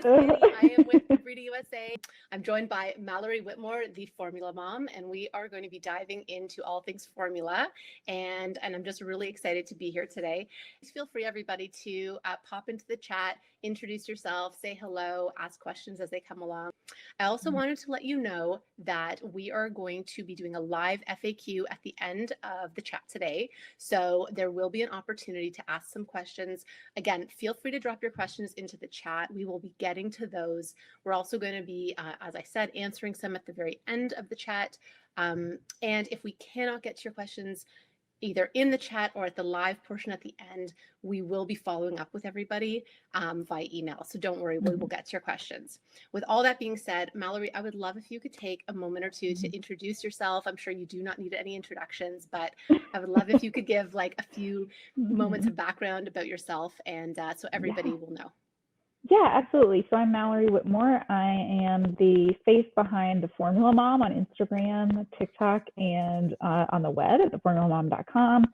is Annie. I am with Kabrita USA. I'm joined by Mallory Whitmore, the formula mom, and we are going to be diving into all things formula. And I'm just really excited to be here today. Please feel free, everybody, to pop into the chat, introduce yourself, say hello, ask questions as they come along. I also wanted to let you know that we are going to be doing a live FAQ at the end of the chat today. So there will be an opportunity to ask some questions. Again, feel free to drop your questions into the chat. We will be getting to those. We're also going to be, as I said, answering some at the very end of the chat. And if we cannot get to your questions, either in the chat or at the live portion at the end, we will be following up with everybody via email. So don't worry, we will get to your questions. With all that being said, Mallory, I would love if you could take a moment or two to introduce yourself. I'm sure you do not need any introductions, but I would love if you could give like a few moments of background about yourself, and so everybody will know. Yeah, absolutely. So I'm Mallory Whitmore. I am the face behind the Formula Mom on Instagram, TikTok, and on the web at theformulamom.com.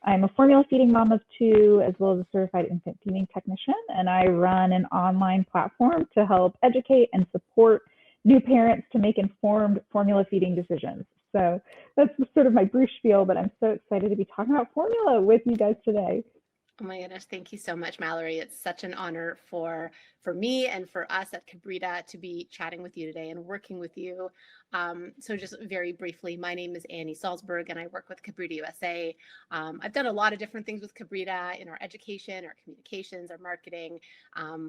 I'm a formula feeding mom of two, as well as a certified infant feeding technician, and I run an online platform to help educate and support new parents to make informed formula feeding decisions. So that's sort of my brief spiel, but I'm so excited to be talking about formula with you guys today. Oh my goodness, thank you so much, Mallory. It's such an honor for me and for us at Kabrita to be chatting with you today and working with you. So just very briefly, my name is Annie Salsberg and I work with Kabrita USA. I've done a lot of different things with Kabrita in our education, our communications, our marketing.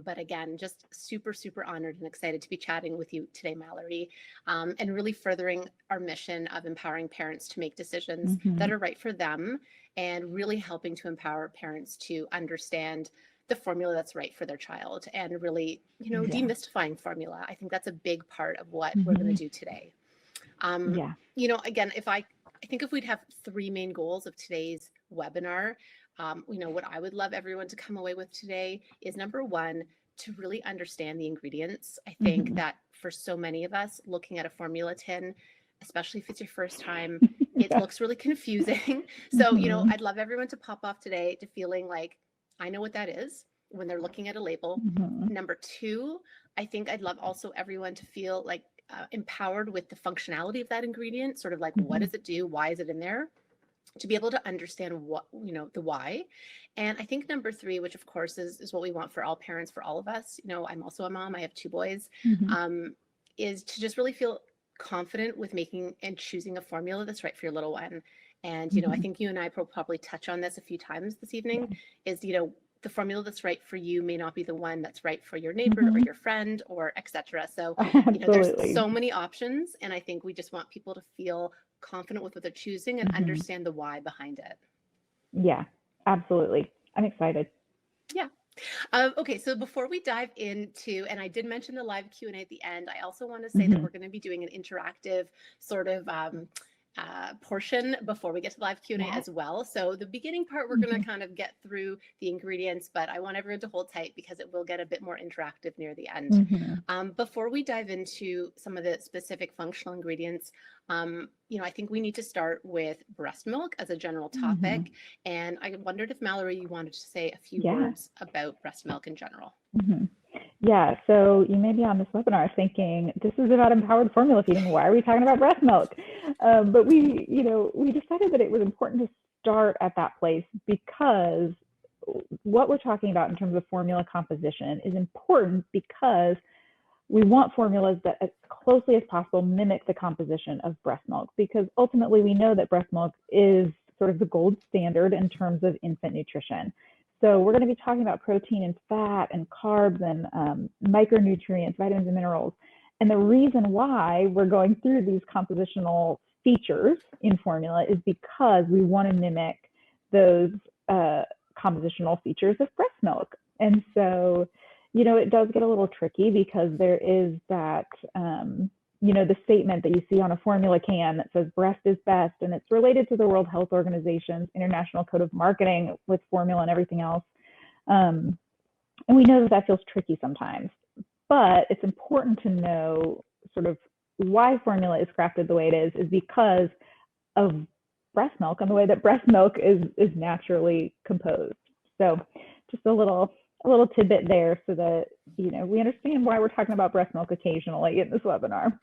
But again, just super, super honored and excited to be chatting with you today, Mallory, and really furthering our mission of empowering parents to make decisions that are right for them, and really helping to empower parents to understand the formula that's right for their child, and really, demystifying formula. I think that's a big part of what we're going to do today. Again, I think if we'd have three main goals of today's webinar, what I would love everyone to come away with today is, number one, to really understand the ingredients. I think that for so many of us, looking at a formula tin, especially if it's your first time, it looks really confusing. So, I'd love everyone to pop off today to feeling like, I know what that is when they're looking at a label. Number two, I think I'd love also everyone to feel like empowered with the functionality of that ingredient, sort of like, what does it do? Why is it in there? To be able to understand what, the why. And I think number three, which of course is what we want for all parents, for all of us, I'm also a mom, I have two boys, is to just really feel confident with making and choosing a formula that's right for your little one. And, I think you and I probably touch on this a few times this evening, is, the formula that's right for you may not be the one that's right for your neighbor or your friend, or etc. So, there's so many options. And I think we just want people to feel confident with what they're choosing and understand the why behind it. Yeah, absolutely. I'm excited. Yeah. Okay, so before we dive into, and I did mention the live Q&A at the end, I also want to say that we're going to be doing an interactive sort of portion before we get to live Q&A as well. So the beginning part, we're going to kind of get through the ingredients, but I want everyone to hold tight because it will get a bit more interactive near the end. Before we dive into some of the specific functional ingredients, I think we need to start with breast milk as a general topic. And I wondered if, Mallory, you wanted to say a few words about breast milk in general. Yeah, so you may be on this webinar thinking, this is about empowered formula feeding. Why are we talking about breast milk? But we decided that it was important to start at that place because what we're talking about in terms of formula composition is important because we want formulas that as closely as possible mimic the composition of breast milk, because ultimately we know that breast milk is sort of the gold standard in terms of infant nutrition. So we're going to be talking about protein and fat and carbs and micronutrients, vitamins and minerals. And the reason why we're going through these compositional features in formula is because we want to mimic those compositional features of breast milk. And so, it does get a little tricky because there is that, the statement that you see on a formula can that says breast is best, and it's related to the World Health Organization's International Code of Marketing with formula and everything else. And we know that feels tricky sometimes, but it's important to know sort of why formula is crafted the way it is because of breast milk and the way that breast milk is naturally composed. So just a little a little tidbit there so that, we understand why we're talking about breast milk occasionally in this webinar.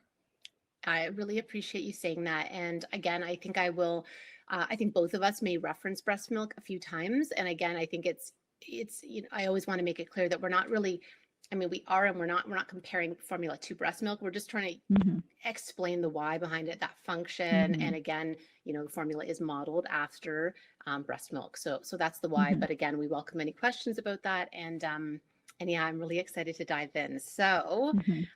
I really appreciate you saying that. And again, I think I think both of us may reference breast milk a few times. And again, I think it's, I always want to make it clear that we're not really, we are, and we're not comparing formula to breast milk. We're just trying to explain the why behind it, that function. And again, formula is modeled after breast milk. So that's the why. But again, we welcome any questions about that. And yeah, I'm really excited to dive in. So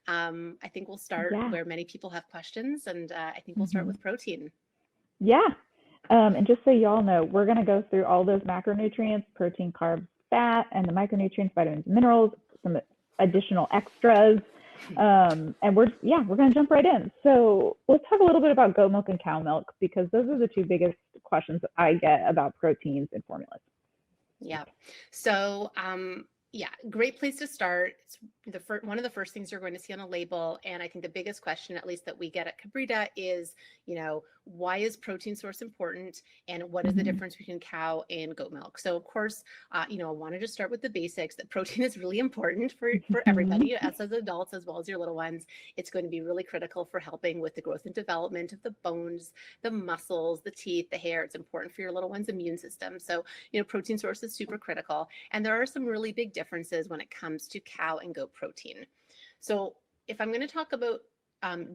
I think we'll start where many people have questions, and I think we'll start with protein. Yeah. And just so y'all know, we're going to go through all those macronutrients, protein, carbs, fat, and the micronutrients, vitamins, minerals, some additional extras. And we're going to jump right in. So let's talk a little bit about goat milk and cow milk, because those are the two biggest questions that I get about proteins and formulas. Yeah. So, great place to start. It's one of the first things you're going to see on a label. And I think the biggest question, at least that we get at Kabrita, is, why is protein source important, and what is the difference between cow and goat milk? So of course, I want to just start with the basics, that protein is really important for everybody, us as adults, as well as your little ones. It's going to be really critical for helping with the growth and development of the bones, the muscles, the teeth, the hair. It's important for your little one's immune system. So, protein source is super critical. And there are some really big differences when it comes to cow and goat protein. So if I'm going to talk about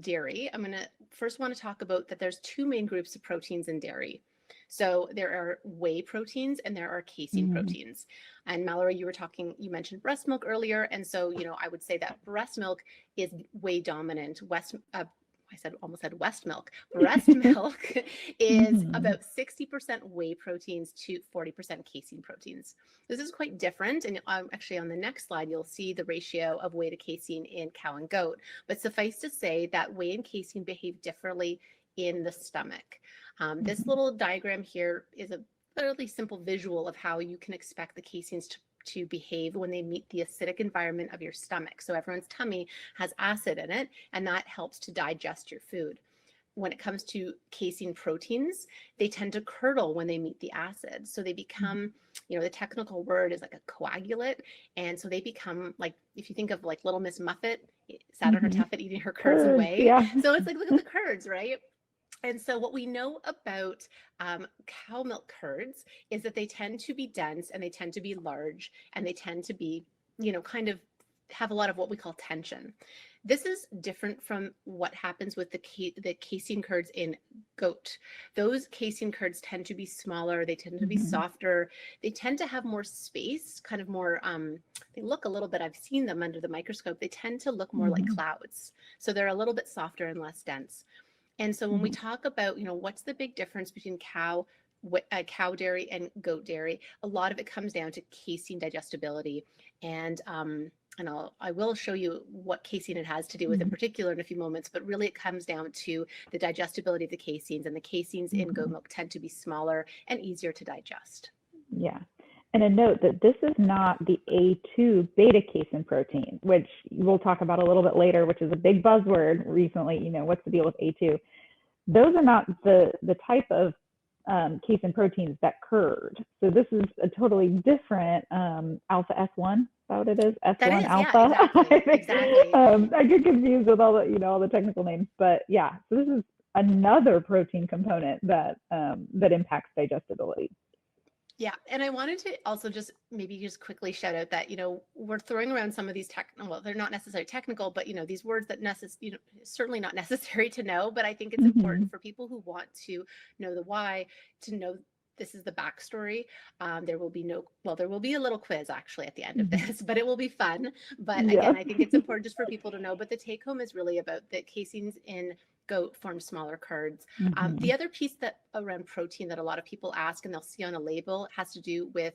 dairy, I'm going to first want to talk about that there's two main groups of proteins in dairy. So there are whey proteins and there are casein proteins. And Mallory, you mentioned breast milk earlier. And so, I would say that breast milk is whey dominant. Almost said West milk. Breast milk is about 60% whey proteins to 40% casein proteins. This is quite different. And actually on the next slide, you'll see the ratio of whey to casein in cow and goat. But suffice to say that whey and casein behave differently in the stomach. This little diagram here is a fairly simple visual of how you can expect the caseins to behave when they meet the acidic environment of your stomach. So everyone's tummy has acid in it, and that helps to digest your food. When it comes to casein proteins, they tend to curdle when they meet the acid. So they become, the technical word is like a coagulate. And so they become like, if you think of like Little Miss Muffet sat on her tuffet eating her curds and whey. Yeah. So it's like, look at the curds, right? And so what we know about cow milk curds is that they tend to be dense, and they tend to be large, and they tend to be, kind of have a lot of what we call tension. This is different from what happens with the casein curds in goat. Those casein curds tend to be smaller. They tend to be softer. They tend to have more space, kind of more, they look a little bit, I've seen them under the microscope. They tend to look more like clouds. So they're a little bit softer and less dense. And so when we talk about, what's the big difference between cow dairy and goat dairy, a lot of it comes down to casein digestibility. And I will show you what casein it has to do with in particular in a few moments, but really it comes down to the digestibility of the caseins, and the caseins in goat milk tend to be smaller and easier to digest. Yeah. And a note that this is not the A2 beta casein protein, which we'll talk about a little bit later, which is a big buzzword recently. What's the deal with A2? Those are not the type of casein proteins that curd. So this is a totally different alpha S1. Is that what it is? S1 alpha. Yeah, exactly. I get confused with all the technical names, but yeah. So this is another protein component that impacts digestibility. Yeah. And I wanted to also just quickly shout out that, we're throwing around some of these they're not necessarily technical, but, these words that certainly not necessary to know, but I think it's important for people who want to know the why, to know this is the backstory. There will be a little quiz actually at the end of this, but it will be fun. But again, I think it's important just for people to know, but the take home is really about the caseins in goat form smaller curds. The other piece that around protein that a lot of people ask, and they'll see on a label, has to do with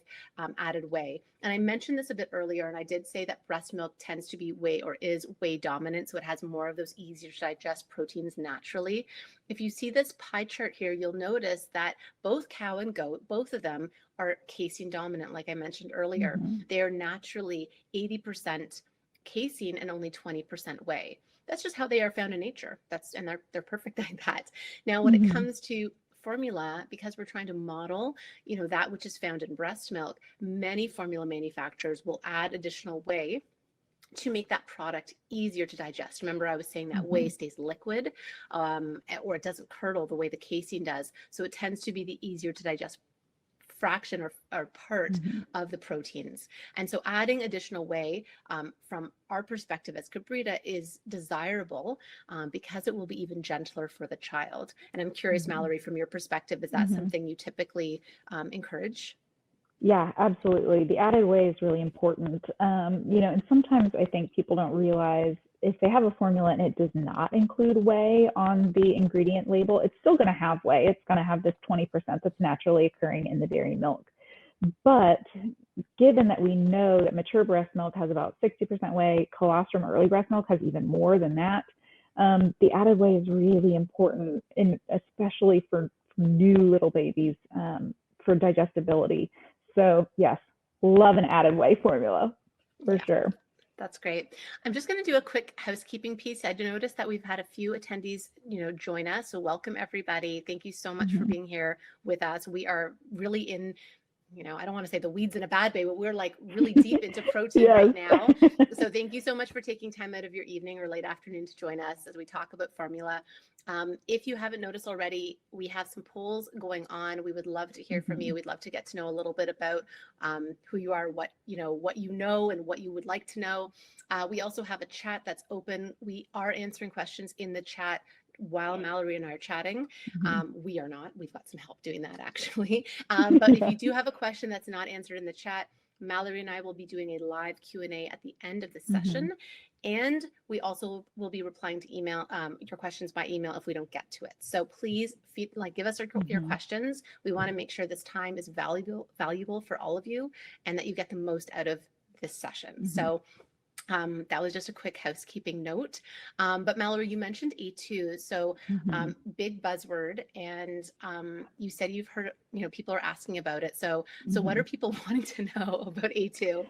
added whey. And I mentioned this a bit earlier, and I did say that breast milk tends to be whey, or is whey dominant, so it has more of those easier to digest proteins naturally. If you see this pie chart here, you'll notice that both cow and goat, both of them are casein dominant, like I mentioned earlier. They are naturally 80% casein and only 20% whey. That's just how they are found in nature. And they're perfect like that. Now, when it comes to formula, because we're trying to model, that which is found in breast milk, many formula manufacturers will add additional whey to make that product easier to digest. Remember, I was saying that whey stays liquid, or it doesn't curdle the way the casein does. So it tends to be the easier to digest fraction or part of the proteins. And so adding additional whey, from our perspective as Kabrita, is desirable, because it will be even gentler for the child. And I'm curious, Mallory, from your perspective, is that something you typically encourage? Yeah, absolutely. The added whey is really important. And sometimes I think people don't realize if they have a formula and it does not include whey on the ingredient label, it's still going to have whey. It's going to have this 20% that's naturally occurring in the dairy milk. But given that we know that mature breast milk has about 60% whey, colostrum early breast milk has even more than that, the added whey is really important, especially for new little babies, for digestibility. So yes, love an added whey formula for sure. That's great. I'm just going to do a quick housekeeping piece. I noticed that we've had a few attendees, join us. So welcome everybody. Thank you so much for being here with us. We are really in, I don't want to say the weeds in a bad way, but we're like really deep into protein right now. So thank you so much for taking time out of your evening or late afternoon to join us as we talk about formula. If you haven't noticed already, we have some polls going on. We would love to hear from you. We'd love to get to know a little bit about who you are, what you know, and what you would like to know. We also have a chat that's open. We are answering questions in the chat while Mallory and I are chatting. We are not. We've got some help doing that, actually. But if you do have a question that's not answered in the chat, Mallory and I will be doing a live Q&A at the end of the session. And we also will be replying to email, your questions by email if we don't get to it. So please give us your questions. We want to make sure this time is valuable for all of you and that you get the most out of this session. So that was just a quick housekeeping note. But Mallory, you mentioned A2, so big buzzword, and you said you've heard, people are asking about it. So what are people wanting to know about A2?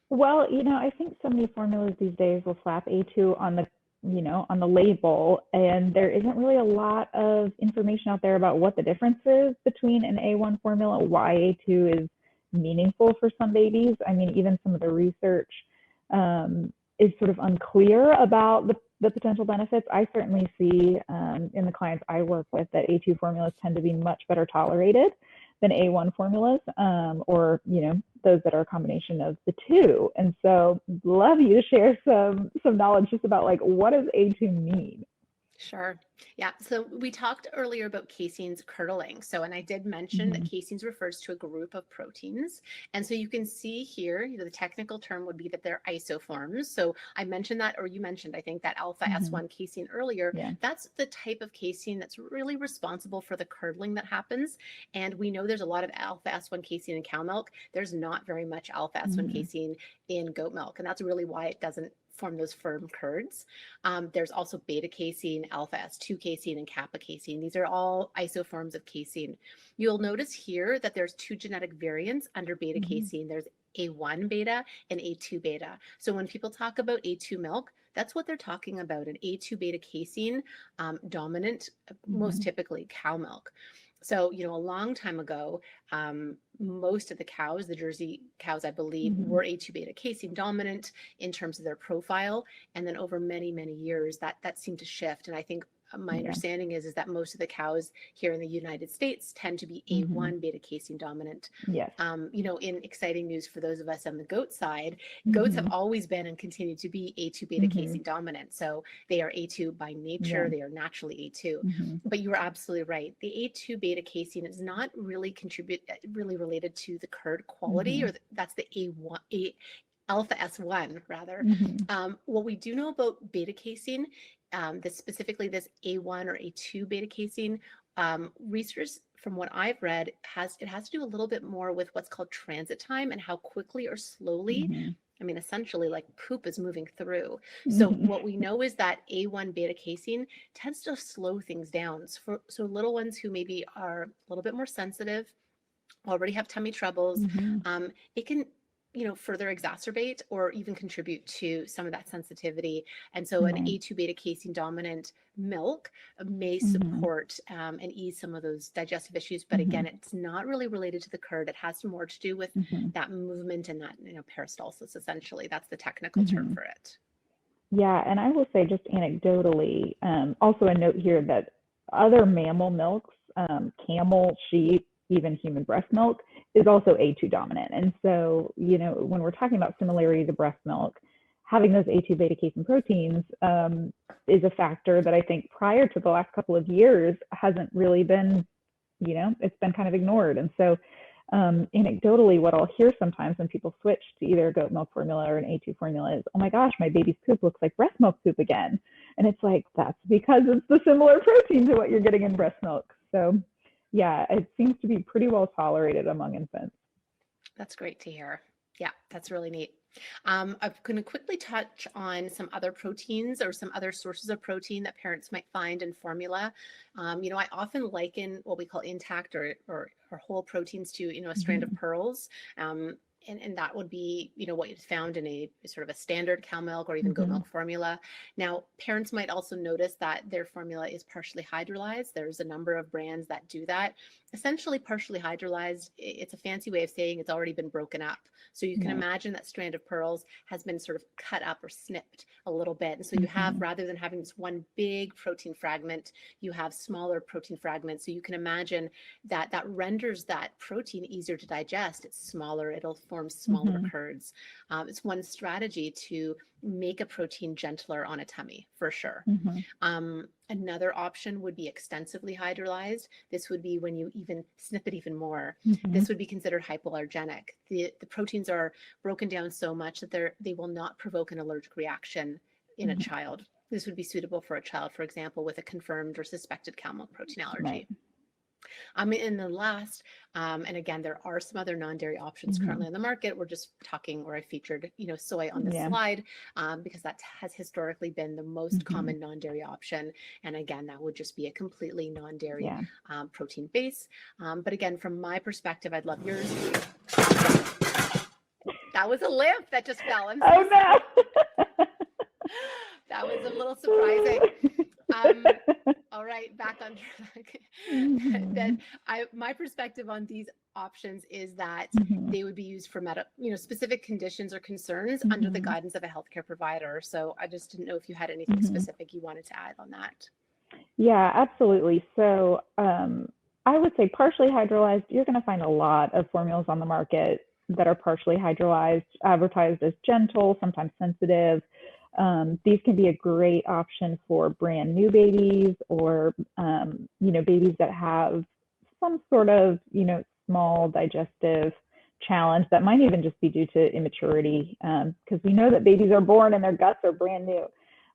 Well, I think so many formulas these days will slap A2 on the label, and there isn't really a lot of information out there about what the difference is between an A1 formula, why A2 is meaningful for some babies. I mean, even some of the research is sort of unclear about the potential benefits. I certainly see in the clients I work with that A2 formulas tend to be much better tolerated than A1 formulas, or those that are a combination of the two. And so love you to share some knowledge just about what does A2 mean? Sure. Yeah. So we talked earlier about caseins curdling. And I did mention that caseins refers to a group of proteins. And so you can see here, the technical term would be that they're isoforms. So I mentioned that, or you mentioned, I think, that alpha S1 casein earlier. That's the type of casein that's really responsible for the curdling that happens. And we know there's a lot of alpha S1 casein in cow milk. There's not very much alpha S1 casein in goat milk. And that's really why it doesn't form those firm curds. There's also beta casein, alpha S2 casein, and kappa casein. These are all isoforms of casein. You'll notice here that there's two genetic variants under beta casein. There's A1 beta and A2 beta. So when people talk about A2 milk, that's what they're talking about, an A2 beta casein dominant, most typically cow milk. So, a long time ago, most of the cows, the Jersey cows, I believe, were A2 beta casein dominant in terms of their profile. And then over many, many years, that seemed to shift. And I think my understanding is that most of the cows here in the United States tend to be A1 beta casein dominant. Yes. In exciting news for those of us on the goat side, goats have always been and continue to be A2 beta casein dominant. So they are A2 by nature. They are naturally A2. But you are absolutely right. The A2 beta casein is not really related to the curd quality, or that's the A1, alpha S1 rather. What we do know about beta casein, specifically this A1 or A2 beta casein, research from what I've read has to do a little bit more with what's called transit time and how quickly or slowly, essentially like poop is moving through. So what we know is that A1 beta casein tends to slow things down. So little ones who maybe are a little bit more sensitive, already have tummy troubles, it can further exacerbate or even contribute to some of that sensitivity. And so an Right. A2 beta casein dominant milk may Mm-hmm. support and ease some of those digestive issues. But Mm-hmm. again, it's not really related to the curd. It has more to do with Mm-hmm. that movement and that, peristalsis, essentially. That's the technical term Mm-hmm. for it. Yeah, and I will say just anecdotally, also a note here that other mammal milks, camel, sheep, even human breast milk, is also A2 dominant. And so, when we're talking about similarity to breast milk, having those A2 beta casein proteins is a factor that I think prior to the last couple of years hasn't really been, it's been kind of ignored. And so, anecdotally, what I'll hear sometimes when people switch to either a goat milk formula or an A2 formula is, oh my gosh, my baby's poop looks like breast milk poop again. And it's like, that's because it's the similar protein to what you're getting in breast milk. So yeah, it seems to be pretty well tolerated among infants. That's great to hear. Yeah, that's really neat. I'm going to quickly touch on some other proteins or some other sources of protein that parents might find in formula. I often liken what we call intact or whole proteins to, a strand of pearls. And that would be, what is found in a sort of a standard cow milk or even goat milk formula. Now, parents might also notice that their formula is partially hydrolyzed. There's a number of brands that do that. Essentially, partially hydrolyzed, it's a fancy way of saying it's already been broken up. So you can imagine that strand of pearls has been sort of cut up or snipped a little bit. And so you have, rather than having this one big protein fragment, you have smaller protein fragments. So you can imagine that that renders that protein easier to digest. It's smaller, it'll form smaller curds. It's one strategy to make a protein gentler on a tummy, for sure. Another option would be extensively hydrolyzed. This would be when you even snip it even more. This would be considered hypoallergenic. The proteins are broken down so much that they will not provoke an allergic reaction in a child. This would be suitable for a child, for example, with a confirmed or suspected cow milk protein allergy. Right. In the last, and again, there are some other non-dairy options currently on the market. We're just talking, or I featured, soy on this slide, because that has historically been the most common non-dairy option. And again, that would just be a completely non-dairy protein base. But again, from my perspective, I'd love yours. That was a lamp that just fell. I'm so Oh sorry. no! That was a little surprising. All right, back on track. My perspective on these options is that they would be used for specific conditions or concerns under the guidance of a healthcare provider. So I just didn't know if you had anything specific you wanted to add on that. Yeah, absolutely. So I would say partially hydrolyzed, you're going to find a lot of formulas on the market that are partially hydrolyzed, advertised as gentle, sometimes sensitive. These can be a great option for brand new babies or, babies that have some sort of, small digestive challenge that might even just be due to immaturity, because we know that babies are born and their guts are brand new.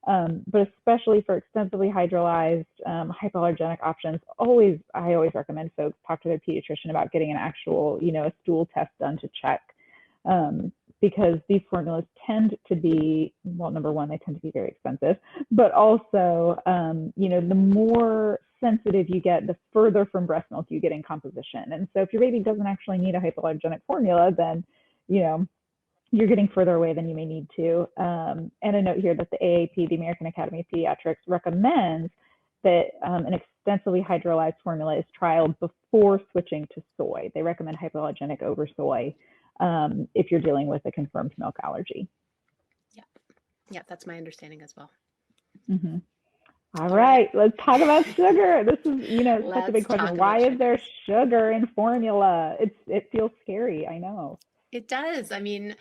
But especially for extensively hydrolyzed, hypoallergenic options, I always recommend folks talk to their pediatrician about getting an actual, a stool test done to check. Because these formulas tend to be, well, number one, they tend to be very expensive, but also, the more sensitive you get, the further from breast milk you get in composition. And so if your baby doesn't actually need a hypoallergenic formula, then, you're getting further away than you may need to. And a note here that the AAP, the American Academy of Pediatrics, recommends that an extensively hydrolyzed formula is trialed before switching to soy. They recommend hypoallergenic over soy if you're dealing with a confirmed milk allergy. Yeah, that's my understanding as well. All right, let's talk about sugar. This is, such a big question. Why is there sugar in formula? It feels scary, I know. It does. I mean,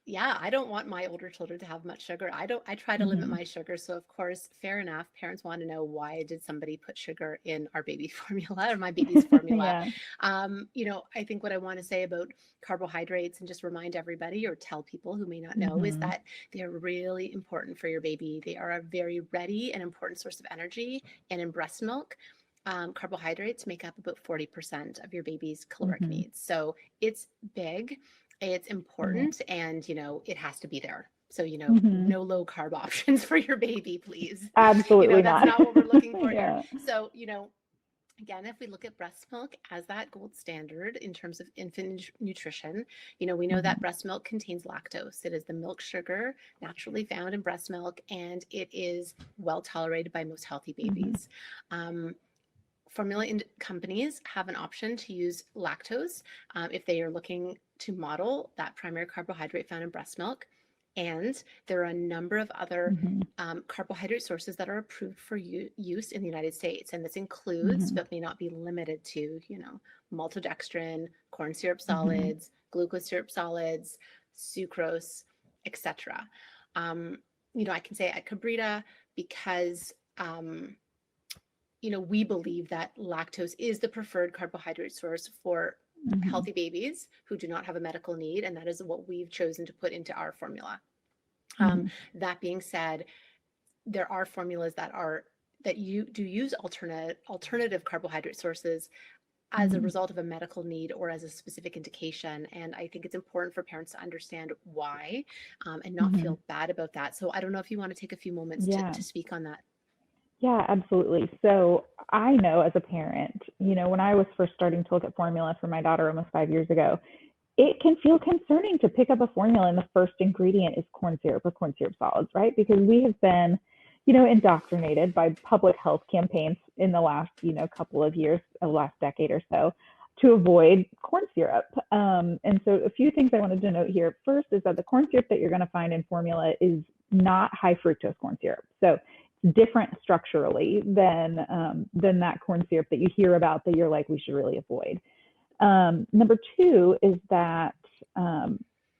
yeah, I don't want my older children to have much sugar. I try to limit my sugar. So of course, fair enough. Parents want to know, why did somebody put sugar in our baby formula or my baby's formula? I think what I want to say about carbohydrates and just remind everybody or tell people who may not know is that they're really important for your baby. They are a very ready and important source of energy. And in breast milk, carbohydrates make up about 40% of your baby's caloric needs. So it's big. It's important, and it has to be there. So no low carb options for your baby, please. Absolutely that's not what we're looking for here. So Again, if we look at breast milk as that gold standard in terms of infant nutrition, we know that Mhm. breast milk contains lactose. It is the milk sugar naturally found in breast milk, and it is well tolerated by most healthy Mhm. babies. Um, Formula companies have an option to use lactose if they are looking to model that primary carbohydrate found in breast milk. And there are a number of other Mhm. carbohydrate sources that are approved for use in the United States. And this includes, Mhm. but may not be limited to, maltodextrin, corn syrup Mhm. solids, glucose syrup solids, sucrose, etc. Um, I can say at Kabrita, because we believe that lactose is the preferred carbohydrate source for Mhm. healthy babies who do not have a medical need, and that is what we've chosen to put into our formula. Um, Mhm. that being said, there are formulas that you do use alternative carbohydrate sources as a Mhm. result of a medical need or as a specific indication. And I think it's important for parents to understand why and not Mhm. feel bad about that. So I don't know if you want to take a few moments Yeah. to speak on that. Yeah, absolutely. So I know as a parent, when I was first starting to look at formula for my daughter almost 5 years ago, it can feel concerning to pick up a formula and the first ingredient is corn syrup or corn syrup solids, right? Because we have been, indoctrinated by public health campaigns in the last, couple of years, the last decade or so, to avoid corn syrup. And so a few things I wanted to note here. First is that the corn syrup that you're going to find in formula is not high fructose corn syrup. So it's different structurally than that corn syrup that you hear about that you're like, we should really avoid. Number two is that,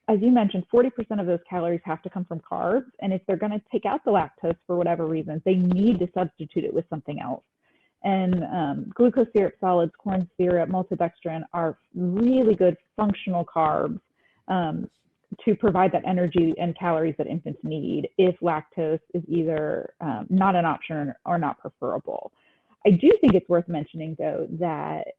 as you mentioned, 40% of those calories have to come from carbs. And if they're going to take out the lactose for whatever reason, they need to substitute it with something else. And glucose syrup solids, corn syrup, maltodextrin are really good functional carbs to provide that energy and calories that infants need if lactose is either not an option or not preferable. I do think it's worth mentioning, though, that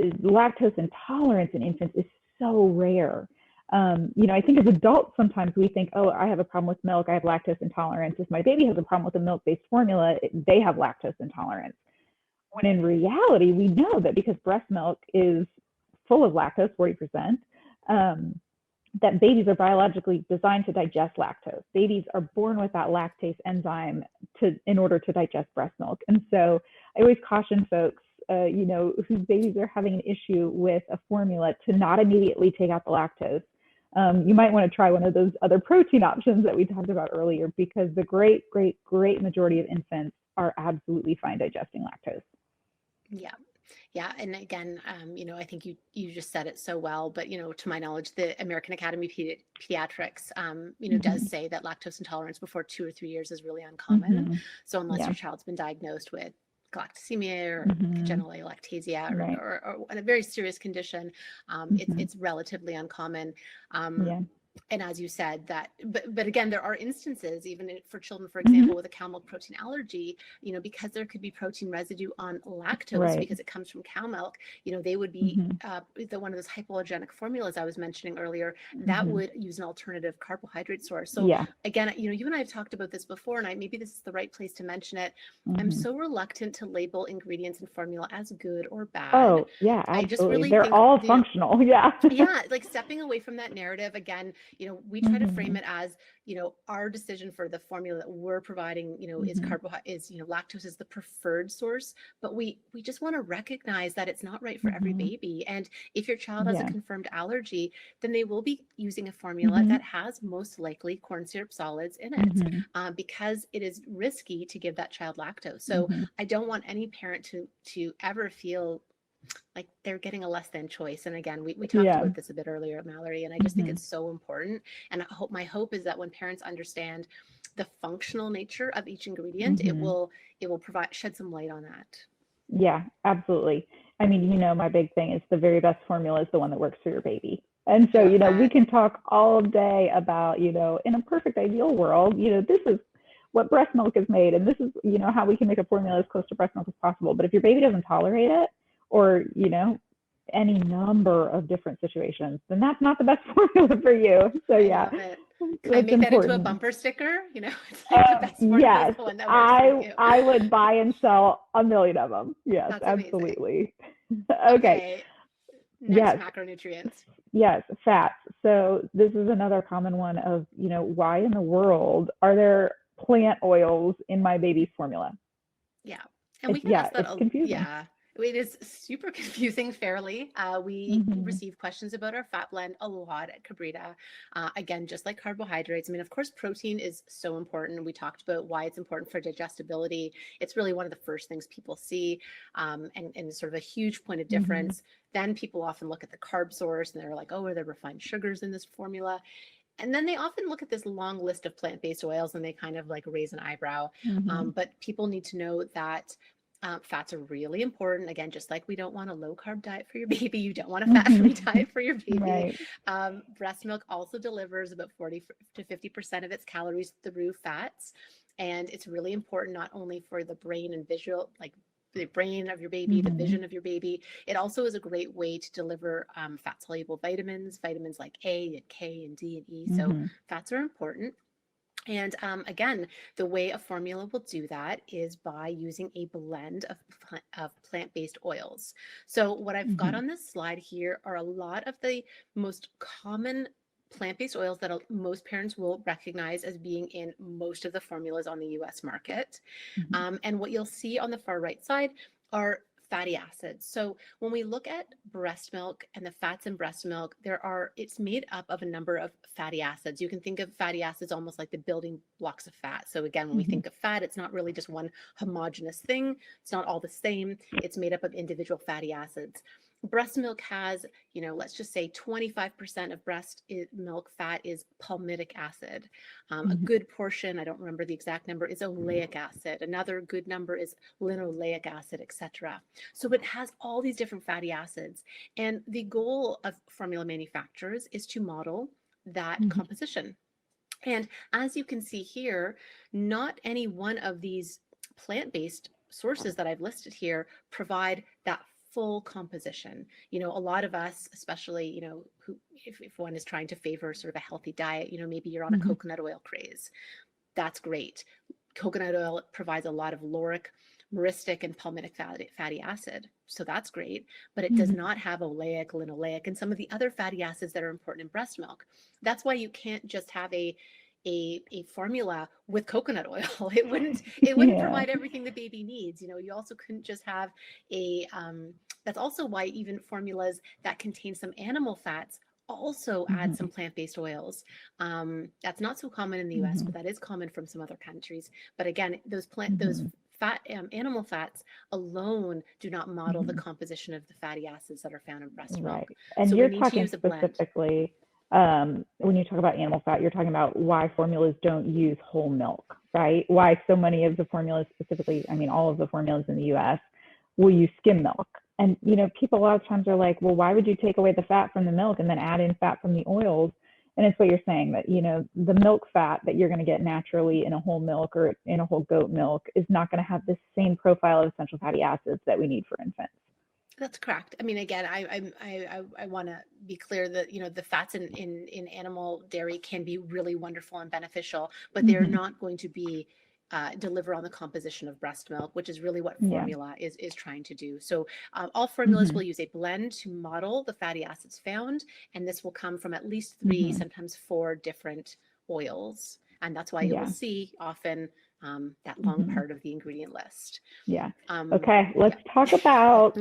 lactose intolerance in infants is so rare. I think as adults, sometimes we think, oh, I have a problem with milk, I have lactose intolerance. If my baby has a problem with a milk-based formula, they have lactose intolerance. When in reality, we know that because breast milk is full of lactose, 40%, that babies are biologically designed to digest lactose. Babies are born with that lactase enzyme in order to digest breast milk. And so I always caution folks, whose babies are having an issue with a formula to not immediately take out the lactose. You might want to try one of those other protein options that we talked about earlier, because the great, great, great majority of infants are absolutely fine digesting lactose. Yeah. Yeah. And again, I think you just said it so well, but, to my knowledge, the American Academy of Pediatrics, does Mm-hmm. say that lactose intolerance before 2 or 3 years is really uncommon. Mm-hmm. So unless Yeah. your child's been diagnosed with galactosemia or Mm-hmm. congenital alactasia Right. or a very serious condition, Mm-hmm. it's relatively uncommon. Um, Yeah. and as you said that, but again, there are instances, even for children, for Mm-hmm. example, with a cow milk protein allergy, because there could be protein residue on lactose Right. because it comes from cow milk, they would be Mm-hmm. one of those hypoallergenic formulas I was mentioning earlier that Mm-hmm. would use an alternative carbohydrate source. So Yeah. again, you and I have talked about this before, and maybe this is the right place to mention it. I'm Mm-hmm. so reluctant to label ingredients in formula as good or bad. Oh, yeah, I just absolutely. really They're think, all functional. Yeah. yeah, like stepping away from that narrative again, we try to frame Mm-hmm. it as, our decision for the formula that we're providing, is Mm-hmm. lactose is the preferred source, but we just want to recognize that it's not right for every Mm-hmm. baby. And if your child has a Yeah. confirmed allergy, then they will be using a formula Mm-hmm. that has most likely corn syrup solids in it, Mm-hmm. because it is risky to give that child lactose. So Mm-hmm. I don't want any parent to ever feel like they're getting a less than choice. And again, we talked Yeah. about this a bit earlier, Mallory, and I just think Mm-hmm. it's so important. And my hope is that when parents understand the functional nature of each ingredient, it Mm-hmm. will shed some light on that. Yeah, absolutely. I mean, my big thing is the very best formula is the one that works for your baby. And so, Love we that. can talk all day about, in a perfect ideal world, this is what breast milk is made, and this is, how we can make a formula as close to breast milk as possible. But if your baby doesn't tolerate it, or, any number of different situations, then that's not the best formula for you. So I yeah. love it. Can I That's make that into a important. bumper sticker? It's like the best part of Yes, is the one that works for you. I would buy and sell a million of them. Yes, That's amazing. absolutely. Okay. Okay, next Yes. macronutrient. Yes, fats. So this is another common one of, why in the world are there plant oils in my baby's formula? Yeah. And we get asked that, It's confusing. yeah, it is super confusing, fairly. We Hmm. receive questions about our fat blend a lot at Kabrita. Again, just like carbohydrates. I mean, of course, protein is so important. We talked about why it's important for digestibility. It's really one of the first things people see, and sort of a huge point of Hmm. difference. Then people often look at the carb source and they're like, oh, are there refined sugars in this formula? And then they often look at this long list of plant-based oils and they kind of like raise an eyebrow. Hmm. But people need to know that fats are really important. Again, just like we don't want a low carb diet for your baby, you don't want a fat-free Hmm. diet for your baby. Right. Breast milk also delivers about 40 to 50% of its calories through fats. And it's really important not only for the brain and visual, like the brain of your baby, the Hmm. vision of your baby. It also is a great way to deliver fat soluble vitamins, vitamins like A and K and D and E. So Hmm. fats are important. And again, the way a formula will do that is by using a blend of plant-based oils. So what I've got Hmm. on this slide here are a lot of the most common plant-based oils that most parents will recognize as being in most of the formulas on the US market. Hmm. And what you'll see on the far right side are fatty acids. So when we look at breast milk and the fats in breast milk, it's made up of a number of fatty acids. You can think of fatty acids almost like the building blocks of fat. So again, when we Hmm. think of fat, it's not really just one homogeneous thing. It's not all the same. It's made up of individual fatty acids. Breast milk has, let's just say 25% of breast milk fat is palmitic acid. A Hmm. good portion, I don't remember the exact number, is oleic acid. Another good number is linoleic acid, etc. So it has all these different fatty acids. And the goal of formula manufacturers is to model that Hmm. composition. And as you can see here, not any one of these plant-based sources that I've listed here provide that full composition. A lot of us, especially, if one is trying to favor sort of a healthy diet, maybe you're on a Hmm. coconut oil craze. That's great. Coconut oil provides a lot of lauric, myristic, and palmitic fatty acid. So that's great, but it does Hmm. not have oleic, linoleic, and some of the other fatty acids that are important in breast milk. That's why you can't just have a formula with coconut oil. It wouldn't Yeah. provide everything the baby needs. You also couldn't just have a that's also why even formulas that contain some animal fats also add some Hmm. plant-based oils. That's not so common in the US, Hmm. but that is common from some other countries. But again, those Hmm. fat animal fats alone do not model the Hmm. composition of the fatty acids that are found in breast Right. milk. And So we you're need to talking use a blend. specifically, when you talk about animal fat, you're talking about why formulas don't use whole milk, right? Why so many of the formulas, specifically, I mean, all of the formulas in the US, will use skim milk. And, people a lot of times are like, well, why would you take away the fat from the milk and then add in fat from the oils? And it's what you're saying that, the milk fat that you're going to get naturally in a whole milk or in a whole goat milk is not going to have the same profile of essential fatty acids that we need for infants. That's correct. I mean, again, I want to be clear that the fats in animal dairy can be really wonderful and beneficial, but they're Hmm. not going to be deliver on the composition of breast milk, which is really what Yeah. formula is trying to do. So all formulas Hmm. will use a blend to model the fatty acids found, and this will come from at least three, Hmm. sometimes four different oils, and that's why you will Yeah. see often that long Hmm. part of the ingredient list. Yeah. Um, Okay. yeah. Let's talk about,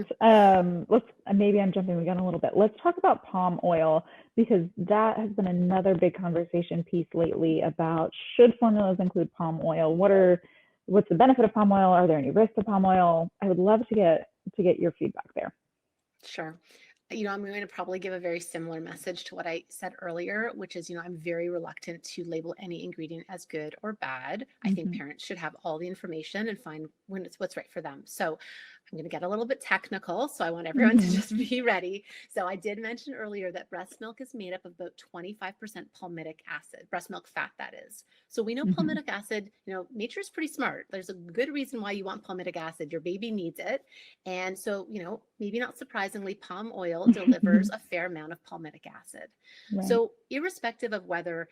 let's, maybe I'm jumping the gun a little bit. Let's talk about palm oil because that has been another big conversation piece lately about should formulas include palm oil? What's the benefit of palm oil? Are there any risks of palm oil? I would love to get your feedback there. Sure. I'm going to probably give a very similar message to what I said earlier, which is, I'm very reluctant to label any ingredient as good or bad. I think Hmm. parents should have all the information and find what's right for them. So I'm going to get a little bit technical. So I want everyone to Hmm. just be ready. So I did mention earlier that breast milk is made up of about 25% palmitic acid, breast milk fat, that is. So we know Hmm. palmitic acid, nature is pretty smart. There's a good reason why you want palmitic acid. Your baby needs it. And so, maybe not surprisingly, palm oil delivers a fair amount of palmitic acid. Right. So irrespective of whether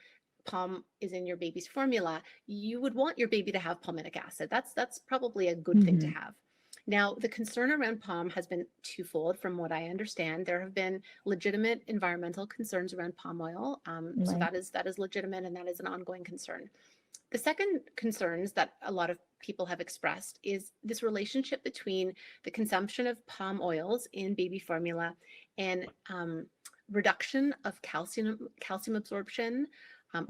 palm is in your baby's formula, you would want your baby to have palmitic acid. That's probably a good thing to have. Now, the concern around palm has been twofold from what I understand. There have been legitimate environmental concerns around palm oil. So that is legitimate, and that is an ongoing concern. The second concerns that a lot of people have expressed is this relationship between the consumption of palm oils in baby formula and reduction of calcium absorption,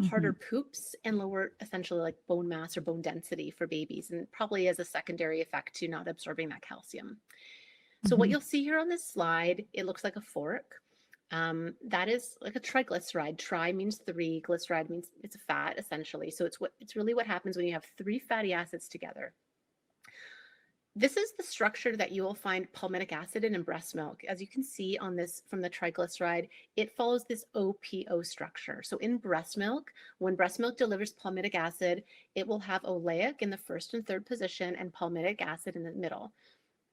harder poops, and lower essentially like bone mass or bone density for babies, and probably as a secondary effect to not absorbing that calcium. So what you'll see here on this slide, it looks like a fork. That is like a triglyceride. Tri means 3, glyceride means it's a fat essentially. So it's really what happens when you have 3 fatty acids together. This is the structure that you will find palmitic acid in breast milk. As you can see on this from the triglyceride, it follows this OPO structure. So in breast milk, when breast milk delivers palmitic acid, it will have oleic in the first and third position and palmitic acid in the middle.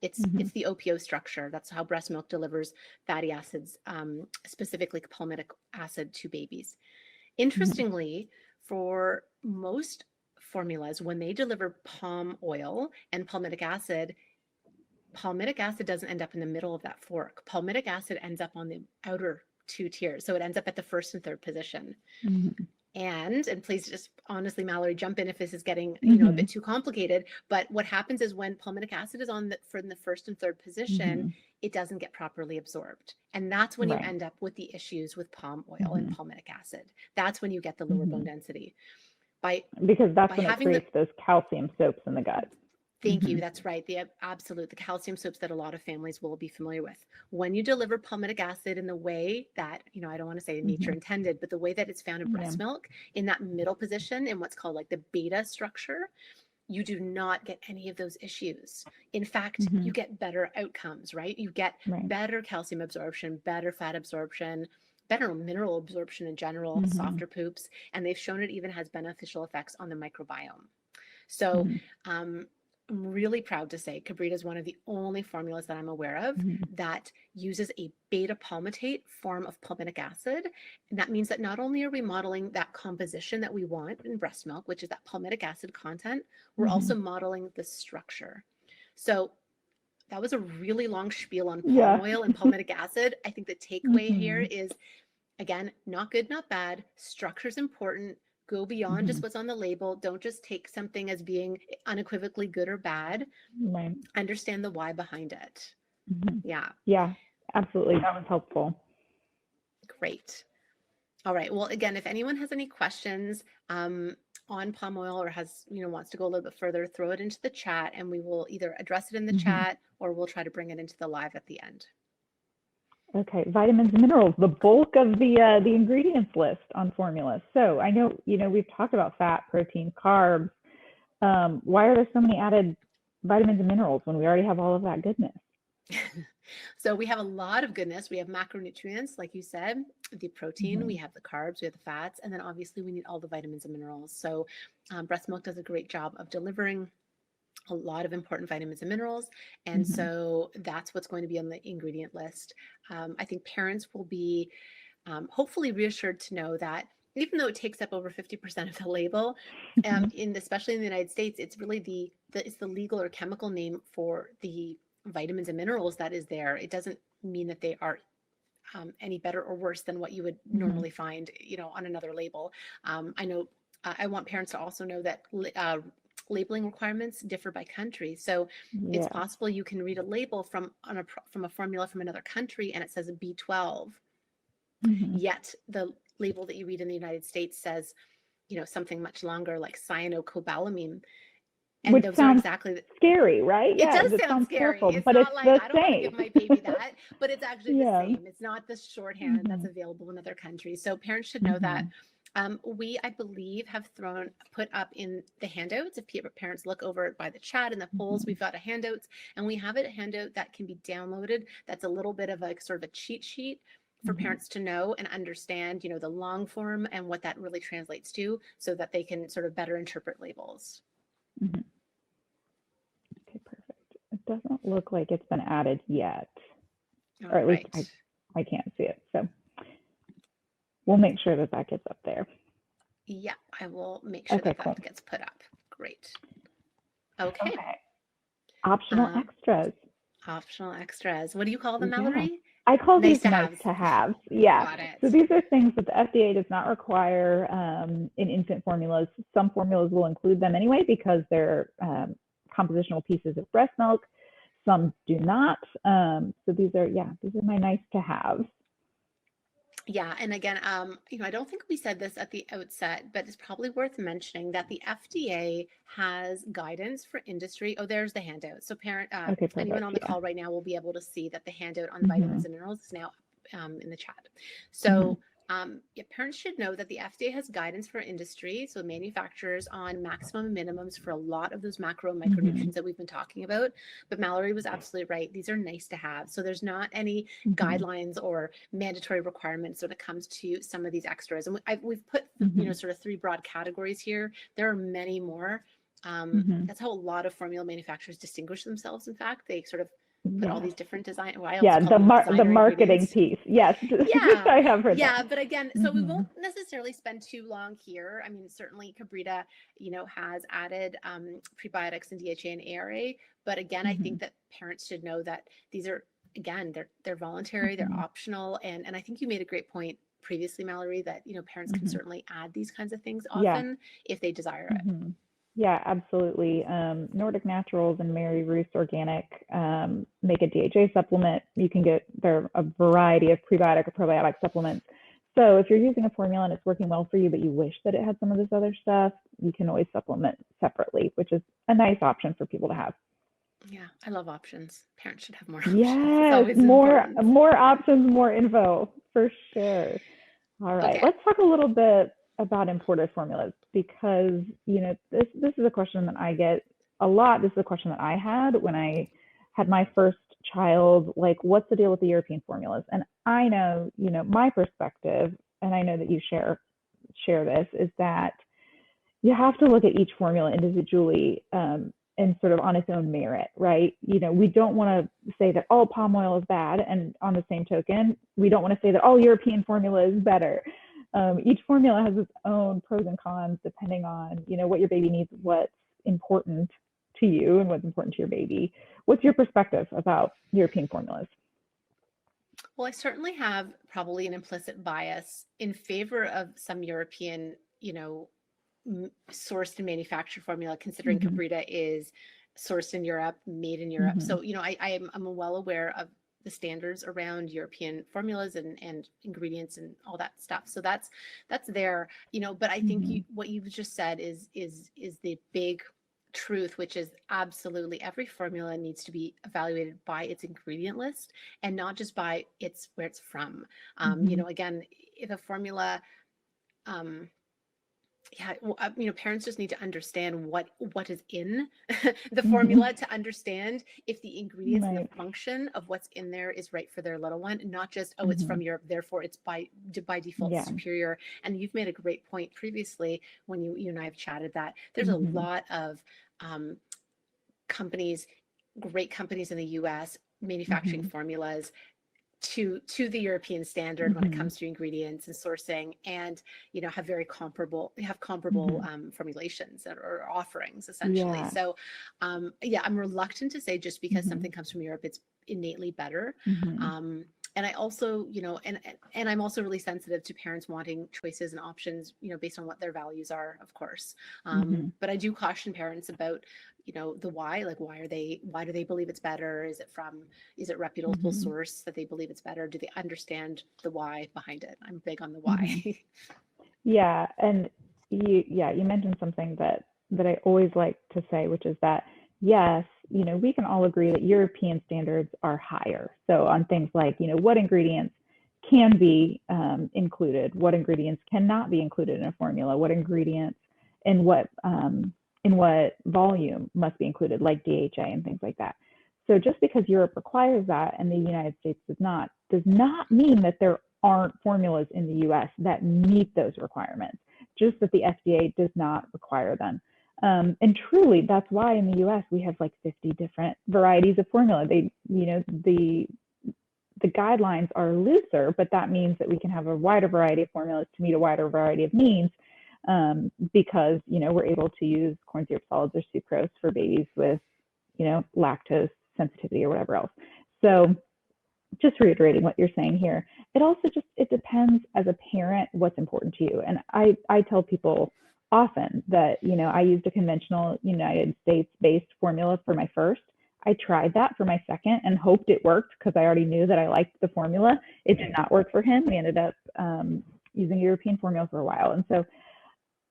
It's the OPO structure. That's how breast milk delivers fatty acids, specifically palmitic acid to babies. Interestingly, for most formulas, when they deliver palm oil and palmitic acid doesn't end up in the middle of that fork. Palmitic acid ends up on the outer 2 tiers. So it ends up at the first and third position. And please just honestly, Mallory, jump in if this is getting a bit too complicated. But what happens is when palmitic acid is in the first and third position, it doesn't get properly absorbed. And that's when you end up with the issues with palm oil and palmitic acid. That's when you get the lower bone density. Because that's when it creates those calcium soaps in the gut. Thank you. That's right. The calcium soaps that a lot of families will be familiar with. When you deliver palmitic acid in the way that, I don't want to say nature intended, but the way that it's found in breast milk, in that middle position, in what's called like the beta structure, you do not get any of those issues. In fact, you get better outcomes, right? You get better calcium absorption, better fat absorption, better mineral absorption in general, softer poops, and they've shown it even has beneficial effects on the microbiome. So I'm really proud to say Kabrita is one of the only formulas that I'm aware of that uses a beta palmitate form of palmitic acid. And that means that not only are we modeling that composition that we want in breast milk, which is that palmitic acid content, we're also modeling the structure. So that was a really long spiel on palm oil and palmitic acid. I think the takeaway here is, again, not good, not bad. Structure's important. Go beyond just what's on the label. Don't just take something as being unequivocally good or bad. Understand the why behind it. Yeah, absolutely. That was helpful. Great. All right. Well, again, if anyone has any questions on palm oil or has, wants to go a little bit further, throw it into the chat and we will either address it in the chat or we'll try to bring it into the live at the end. Okay, vitamins and minerals, the bulk of the ingredients list on formulas. So I know, we've talked about fat, protein, carbs. Why are there so many added vitamins and minerals when we already have all of that goodness? So we have a lot of goodness. We have macronutrients, like you said, the protein, we have the carbs, we have the fats, and then obviously we need all the vitamins and minerals. So breast milk does a great job of delivering a lot of important vitamins and minerals. And so that's what's going to be on the ingredient list. I think parents will be hopefully reassured to know that even though it takes up over 50% of the label, especially in the United States, it's really it's the legal or chemical name for the vitamins and minerals that is there. It doesn't mean that they are any better or worse than what you would normally find, on another label. I know I want parents to also know that labeling requirements differ by country. So it's possible you can read a label from a formula from another country and it says a B12, yet the label that you read in the United States says, something much longer like cyanocobalamin. And which those sounds are exactly scary, right? It does sound scary. Careful, it's but not it's like the I don't want to same. give my baby that, but it's actually the same. It's not the shorthand that's available in other countries. So parents should know that. We, I believe, have put up in the handouts. If parents look over by the chat and the polls, we've got a handouts, and we have a handout that can be downloaded. That's a little bit of a sort of a cheat sheet for parents to know and understand, the long form and what that really translates to, so that they can sort of better interpret labels. Okay, perfect. It doesn't look like it's been added yet, All or at right. least I can't see it. So we'll make sure that gets up there. Yeah, I will make sure Okay, that cool. that gets put up. Great. Okay. Okay. Optional Um, extras. Optional extras. What do you call them, Yeah. Mallory? I call Nice these to nice haves. to haves. Yeah. Got So it. these are things that the FDA does not require in infant formulas. Some formulas will include them anyway because they're compositional pieces of breast milk. Some do not. So these are my nice to haves. Yeah, and again, I don't think we said this at the outset, but it's probably worth mentioning that the FDA has guidance for industry. Oh, there's the handout. So Okay, anyone perfect. on the Yeah. call right now will be able to see that the handout on Mm-hmm. vitamins and minerals is now in the chat. Mm-hmm. So yeah, parents should know that the FDA has guidance for industry, so manufacturers on maximum and minimums for a lot of those macro and Mm-hmm. micronutrients that we've been talking about. But Mallory was absolutely right. These are nice to have. So there's not any Mm-hmm. guidelines or mandatory requirements when it comes to some of these extras. And we've put, Mm-hmm. sort of three broad categories here. There are many more. Mm-hmm. That's how a lot of formula manufacturers distinguish themselves. In fact, they sort of put all Yes. these different design, well, I almost Yeah, call them the designer marketing ingredients. piece. Yes, Yeah, I have heard that. yeah, but again, so we Mm-hmm. won't necessarily spend too long here. I mean, certainly Kabrita, has added prebiotics and DHA and ARA, but again, I Mm-hmm. think that parents should know that these are, again, they're voluntary, they're Mm-hmm. optional, and I think you made a great point previously, Mallory, that parents can Mm-hmm. certainly add these kinds of things Yeah. often if they desire it. Mm-hmm. Yeah, absolutely. Nordic Naturals and Mary Ruth's Organic make a DHA supplement. You can get there a variety of prebiotic or probiotic supplements. So if you're using a formula and it's working well for you, but you wish that it had some of this other stuff, you can always supplement separately, which is a nice option for people to have. Yeah, I love options. Parents should have more options. It's Yes, always more important. more options, more info for sure. All right, Okay. let's talk a little bit about imported formulas because this is a question that I get a lot. This is a question that I had when I had my first child. Like, what's the deal with the European formulas? And I know, my perspective, and I know that you share this, is that you have to look at each formula individually and sort of on its own merit, right? We don't want to say that all palm oil is bad, and on the same token, we don't want to say that all European formula is better. Each formula has its own pros and cons depending on what your baby needs, what's important to you, and what's important to your baby. What's your perspective about European formulas? Well, I certainly have probably an implicit bias in favor of some European, sourced and manufactured formula, considering Mm-hmm. Cabrita is sourced in Europe, made in Europe. Mm-hmm. So, I'm well aware of the standards around European formulas and ingredients and all that stuff. So that's there, but I think Mm-hmm. what you've just said is the big truth, which is absolutely every formula needs to be evaluated by its ingredient list and not just by where it's from. Mm-hmm. Again, if a formula, um, yeah, well, parents just need to understand what is in the Mm-hmm. formula to understand if the ingredients and Right. the function of what's in there is right for their little one, and not just, oh, it's Mm-hmm. from Europe, therefore it's by default Yeah. superior. And you've made a great point previously when you and I have chatted that there's a Mm-hmm. lot of companies, great companies in the US manufacturing Mm-hmm. formulas to the European standard when it Mm-hmm. comes to ingredients and sourcing, and have comparable Mm-hmm. formulations or offerings essentially. Yeah. So yeah, I'm reluctant to say just because Mm-hmm. something comes from Europe it's innately better. Mm-hmm. And I also, and I'm also really sensitive to parents wanting choices and options, based on what their values are, of course. Mm-hmm. But I do caution parents about, the why, like why do they believe it's better? Is it reputable Mm-hmm. source that they believe it's better? Do they understand the why behind it? I'm big on the Mm-hmm. why. Yeah, and you mentioned something that I always like to say, which is that yes, we can all agree that European standards are higher. So on things like, what ingredients can be included, what ingredients cannot be included in a formula, what ingredients in what volume must be included, like DHA and things like that. So just because Europe requires that and the United States does not mean that there aren't formulas in the US that meet those requirements, just that the FDA does not require them. And truly, that's why in the US we have like 50 different varieties of formula. The guidelines are looser, but that means that we can have a wider variety of formulas to meet a wider variety of needs. because, you know, we're able to use corn syrup solids or sucrose for babies with, you know, lactose sensitivity or whatever else. So just reiterating what you're saying here, it also just, it depends as a parent what's important to you. And I tell people often that, you know, I used a conventional United States based formula for my first. I tried that for my second and hoped it worked because I already knew that I liked the formula. It did not work for him. We ended up using European formula for a while. And so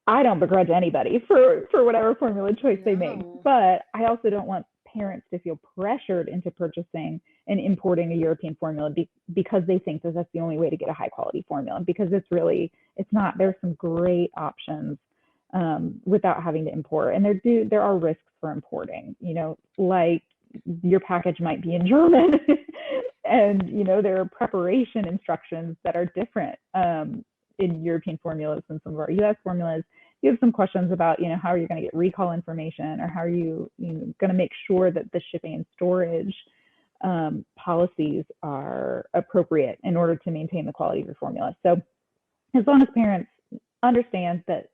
I don't begrudge anybody for whatever formula choice they make, but I also don't want parents to feel pressured into purchasing and importing a European formula because they think that that's the only way to get a high quality formula, because it's not. There's some great options without having to import, and there are risks for importing, you know, like your package might be in German and, you know, there are preparation instructions that are different in European formulas than some of our US formulas. You have some questions about, you know, how are you going to get recall information, or how are you know, going to make sure that the shipping and storage policies are appropriate in order to maintain the quality of your formula. So as long as parents understand that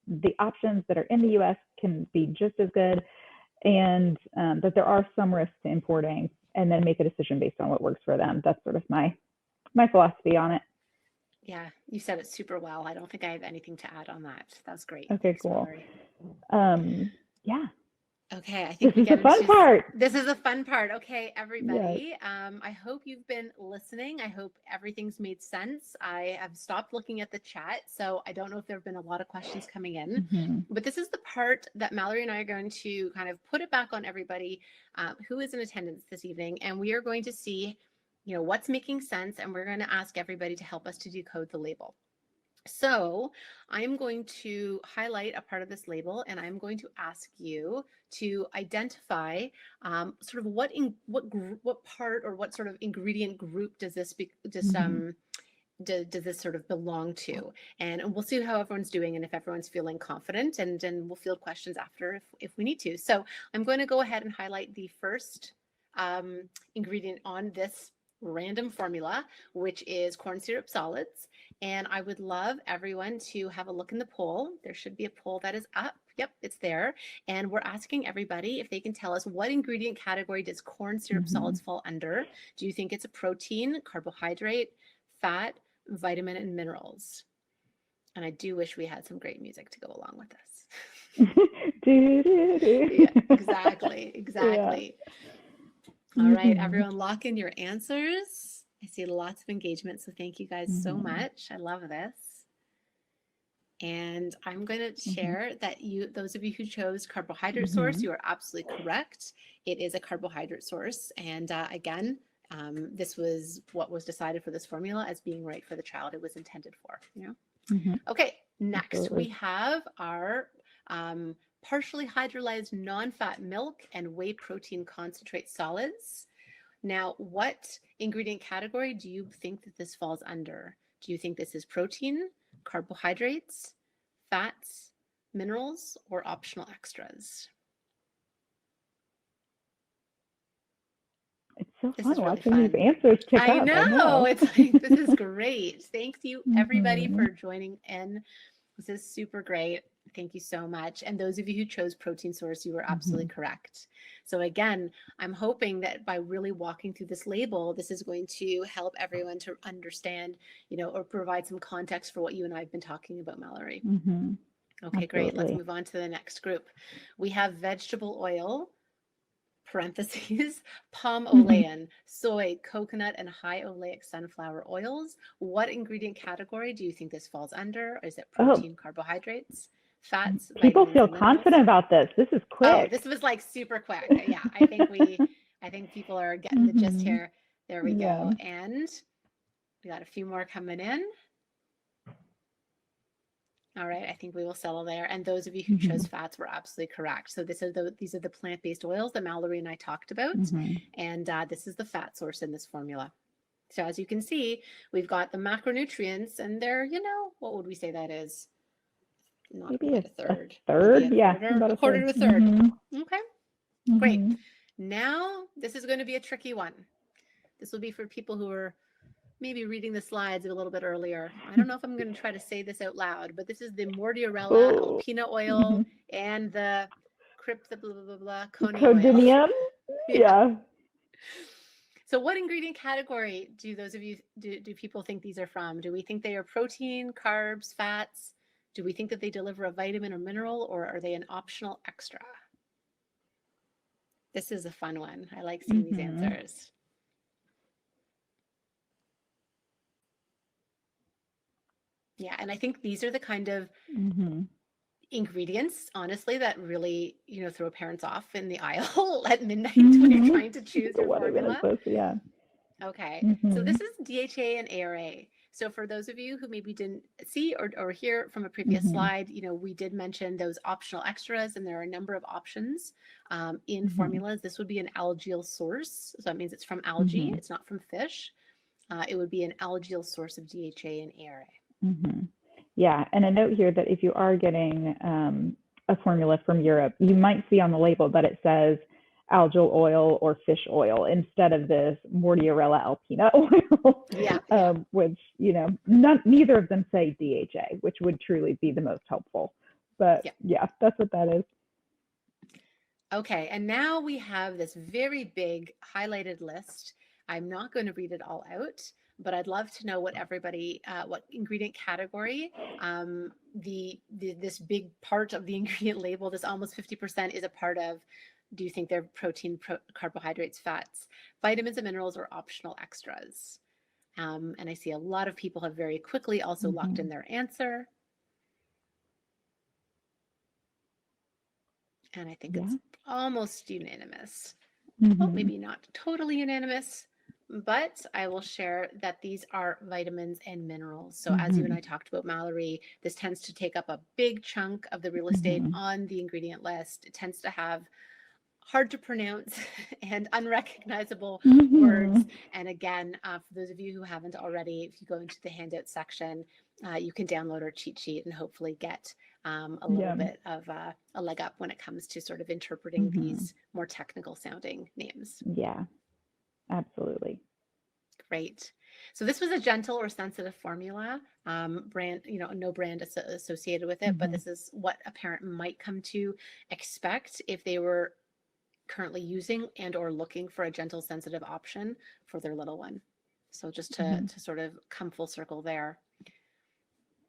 the options that are in the US can be just as good, and that there are some risks to importing, and then make a decision based on what works for them. That's sort of my philosophy on it. Yeah, you said it super well. I don't think I have anything to add on that. That's great. Okay, Thanks, cool. Mallory. Yeah. Okay, I think this is the fun part. This is the fun part. Okay, everybody. Yes. I hope you've been listening. I hope everything's made sense. I have stopped looking at the chat, so I don't know if there have been a lot of questions coming in. But this is the part that Mallory and I are going to kind of put it back on everybody who is in attendance this evening, and we are going to see, you know, what's making sense, and we're going to ask everybody to help us to decode the label. So I'm going to highlight a part of this label, and I'm going to ask you to identify sort of what part or what sort of ingredient group does this does this sort of belong to, and we'll see how everyone's doing and if everyone's feeling confident, and then we'll field questions after if we need to. So I'm going to go ahead and highlight the first ingredient on this random formula, which is corn syrup solids. And I would love everyone to have a look in the poll. There should be a poll that is up. Yep, it's there. And we're asking everybody if they can tell us what ingredient category does corn syrup solids fall under. Do you think it's a protein, carbohydrate, fat, vitamin, and minerals? And I do wish we had some great music to go along with this. Yeah, exactly. Yeah. All right, everyone, lock in your answers. I see lots of engagement, so thank you guys so much. I love this. And I'm going to share that those of you who chose carbohydrate source, you are absolutely correct. It is a carbohydrate source. And again, this was what was decided for this formula as being right for the child it was intended for. You know? Okay, next we have our partially hydrolyzed non-fat milk and whey protein concentrate solids. Now, what ingredient category do you think that this falls under? Do you think this is protein, carbohydrates, fats, minerals, or optional extras? It's so fun watching these answers tick up. I know. It's like, this is great. Thank you, everybody, for joining in. This is super great. Thank you so much. And those of you who chose protein source, you were absolutely correct. So again, I'm hoping that by really walking through this label, this is going to help everyone to understand, you know, or provide some context for what you and I have been talking about, Mallory. Okay, great. Let's move on to the next group. We have vegetable oil, parentheses, palm olein, soy, coconut, and high oleic sunflower oils. What ingredient category do you think this falls under? Is it protein, carbohydrates, fats? People feel confident about this. This is quick. Oh, this was like super quick. Yeah, I think people are getting the gist here. There we go. And we got a few more coming in. All right, I think we will settle there. And those of you who chose fats were absolutely correct. So these are the plant-based oils that Mallory and I talked about. And this is the fat source in this formula. So as you can see, we've got the macronutrients, and they're, you know, what would we say that is? Not maybe quite a third. A quarter to a third. Okay, great. Now, this is going to be a tricky one. This will be for people who are maybe reading the slides a little bit earlier. I don't know if I'm going to try to say this out loud, but this is the Mordiarella Oh, alpina oil mhm. and the Crypta blah, blah, blah, blah, coney oil. Codinium? Yeah. Yeah. So what ingredient category do those of you, do people think these are from? Do we think they are protein, carbs, fats? Do we think that they deliver a vitamin or mineral, or are they an optional extra? This is a fun one. I like seeing these Mhm. answers. Yeah, and I think these are the kind of Mhm. ingredients, honestly, that really, throw parents off in the aisle at midnight when you're Mhm. trying to choose your What even is formula. this? Yeah. Okay, so this Mhm. is DHA and ARA. So for those of you who maybe didn't see or hear from a previous Mhm. slide, we did mention those optional extras, and there are a number of options in Mhm. formulas. This would be an algae source, so that means it's from algae, Mhm. it's not from fish. It would be an algae source of DHA and ARA. Mhm. Yeah, and a note here that if you are getting a formula from Europe, you might see on the label that it says algal oil or fish oil instead of this Mordiarella alpina oil, Yeah, yeah. which, neither of them say DHA, which would truly be the most helpful. But Yeah. yeah, that's what that is. Okay, and now we have this very big highlighted list. I'm not going to read it all out, but I'd love to know what everybody, what ingredient category, this big part of the ingredient label, this almost 50% is a part of. Do you think they're protein, carbohydrates, fats, vitamins and minerals, or optional extras? And I see a lot of people have very quickly also locked in Mhm. their answer. And I think Yeah. it's almost unanimous. Well, Mhm. maybe not totally unanimous, but I will share that these are vitamins and minerals. So as you and Mhm. I talked about, Mallory, this tends to take up a big chunk of the real estate Mhm. on the ingredient list. It tends to have hard to pronounce and unrecognizable words. Mhm. And again, for those of you who haven't already, if you go into the handout section, you can download our cheat sheet and hopefully get a little Yeah. bit of a leg up when it comes to sort of interpreting Mhm. these more technical sounding names. Yeah. Absolutely. Great. So this was a gentle or sensitive formula, brand, no brand associated with it, but Mhm. this is what a parent might come to expect if they were currently using and or looking for a gentle sensitive option for their little one. So just Mhm. to sort of come full circle there.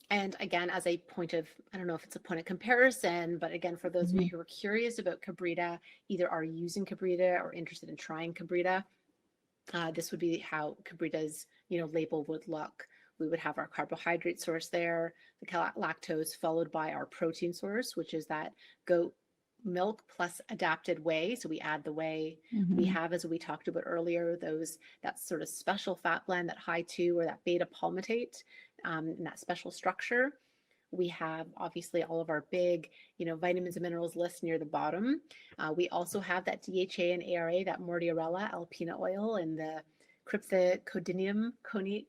And again, as a point of, I don't know if it's a point of comparison, but again, for those of you Mhm. who are curious about Kabrita, either are using Kabrita or interested in trying Kabrita, this would be how Kabrita's label would look. We would have our carbohydrate source there, the lactose, followed by our protein source, which is that goat milk plus adapted whey. So we add the whey. We Mhm. have, as we talked about earlier, that sort of special fat blend, that high 2 or that beta palmitate, and that special structure. We have obviously all of our big, vitamins and minerals list near the bottom. We also have that DHA and ARA, that Mordiarella alpina oil, and the Cryptocodinium coney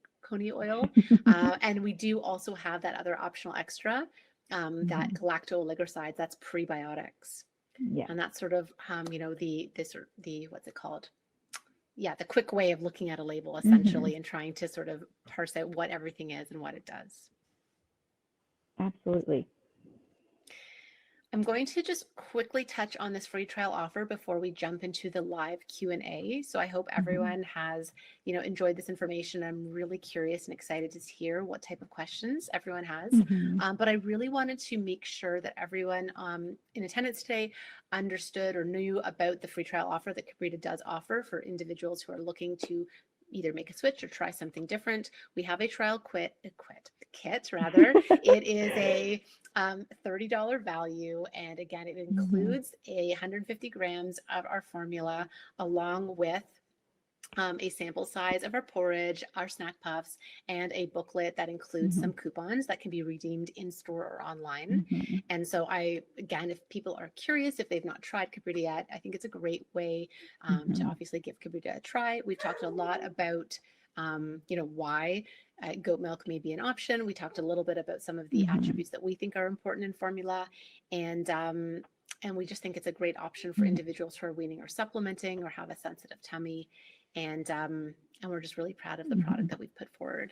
oil. And we do also have that other optional extra, that Mhm. galacto-oligoside, that's prebiotics. Yeah. And that's sort of, the what's it called? Yeah, the quick way of looking at a label Mhm. essentially and trying to sort of parse out what everything is and what it does. Absolutely. I'm going to just quickly touch on this free trial offer before we jump into the live Q&A. So I hope Mhm. everyone has, enjoyed this information. I'm really curious and excited to hear what type of questions everyone has. Mhm. But I really wanted to make sure that everyone in attendance today understood or knew about the free trial offer that Kabrita does offer for individuals who are looking to either make a switch or try something different. We have a trial kit rather. It is a $30 value. And again, it Mhm. includes 150 grams of our formula along with a sample size of our porridge, our snack puffs, and a booklet that includes some Mhm. coupons that can be redeemed in store or online. Mhm. And so again, if people are curious, if they've not tried Kabrita yet, I think it's a great way to Mhm. obviously give Kabrita a try. We've talked a lot about why goat milk may be an option. We talked a little bit about some of the Mhm. attributes that we think are important in formula, and we just think it's a great option for Mhm. individuals who are weaning or supplementing or have a sensitive tummy. and we're just really proud of the product that we've put forward.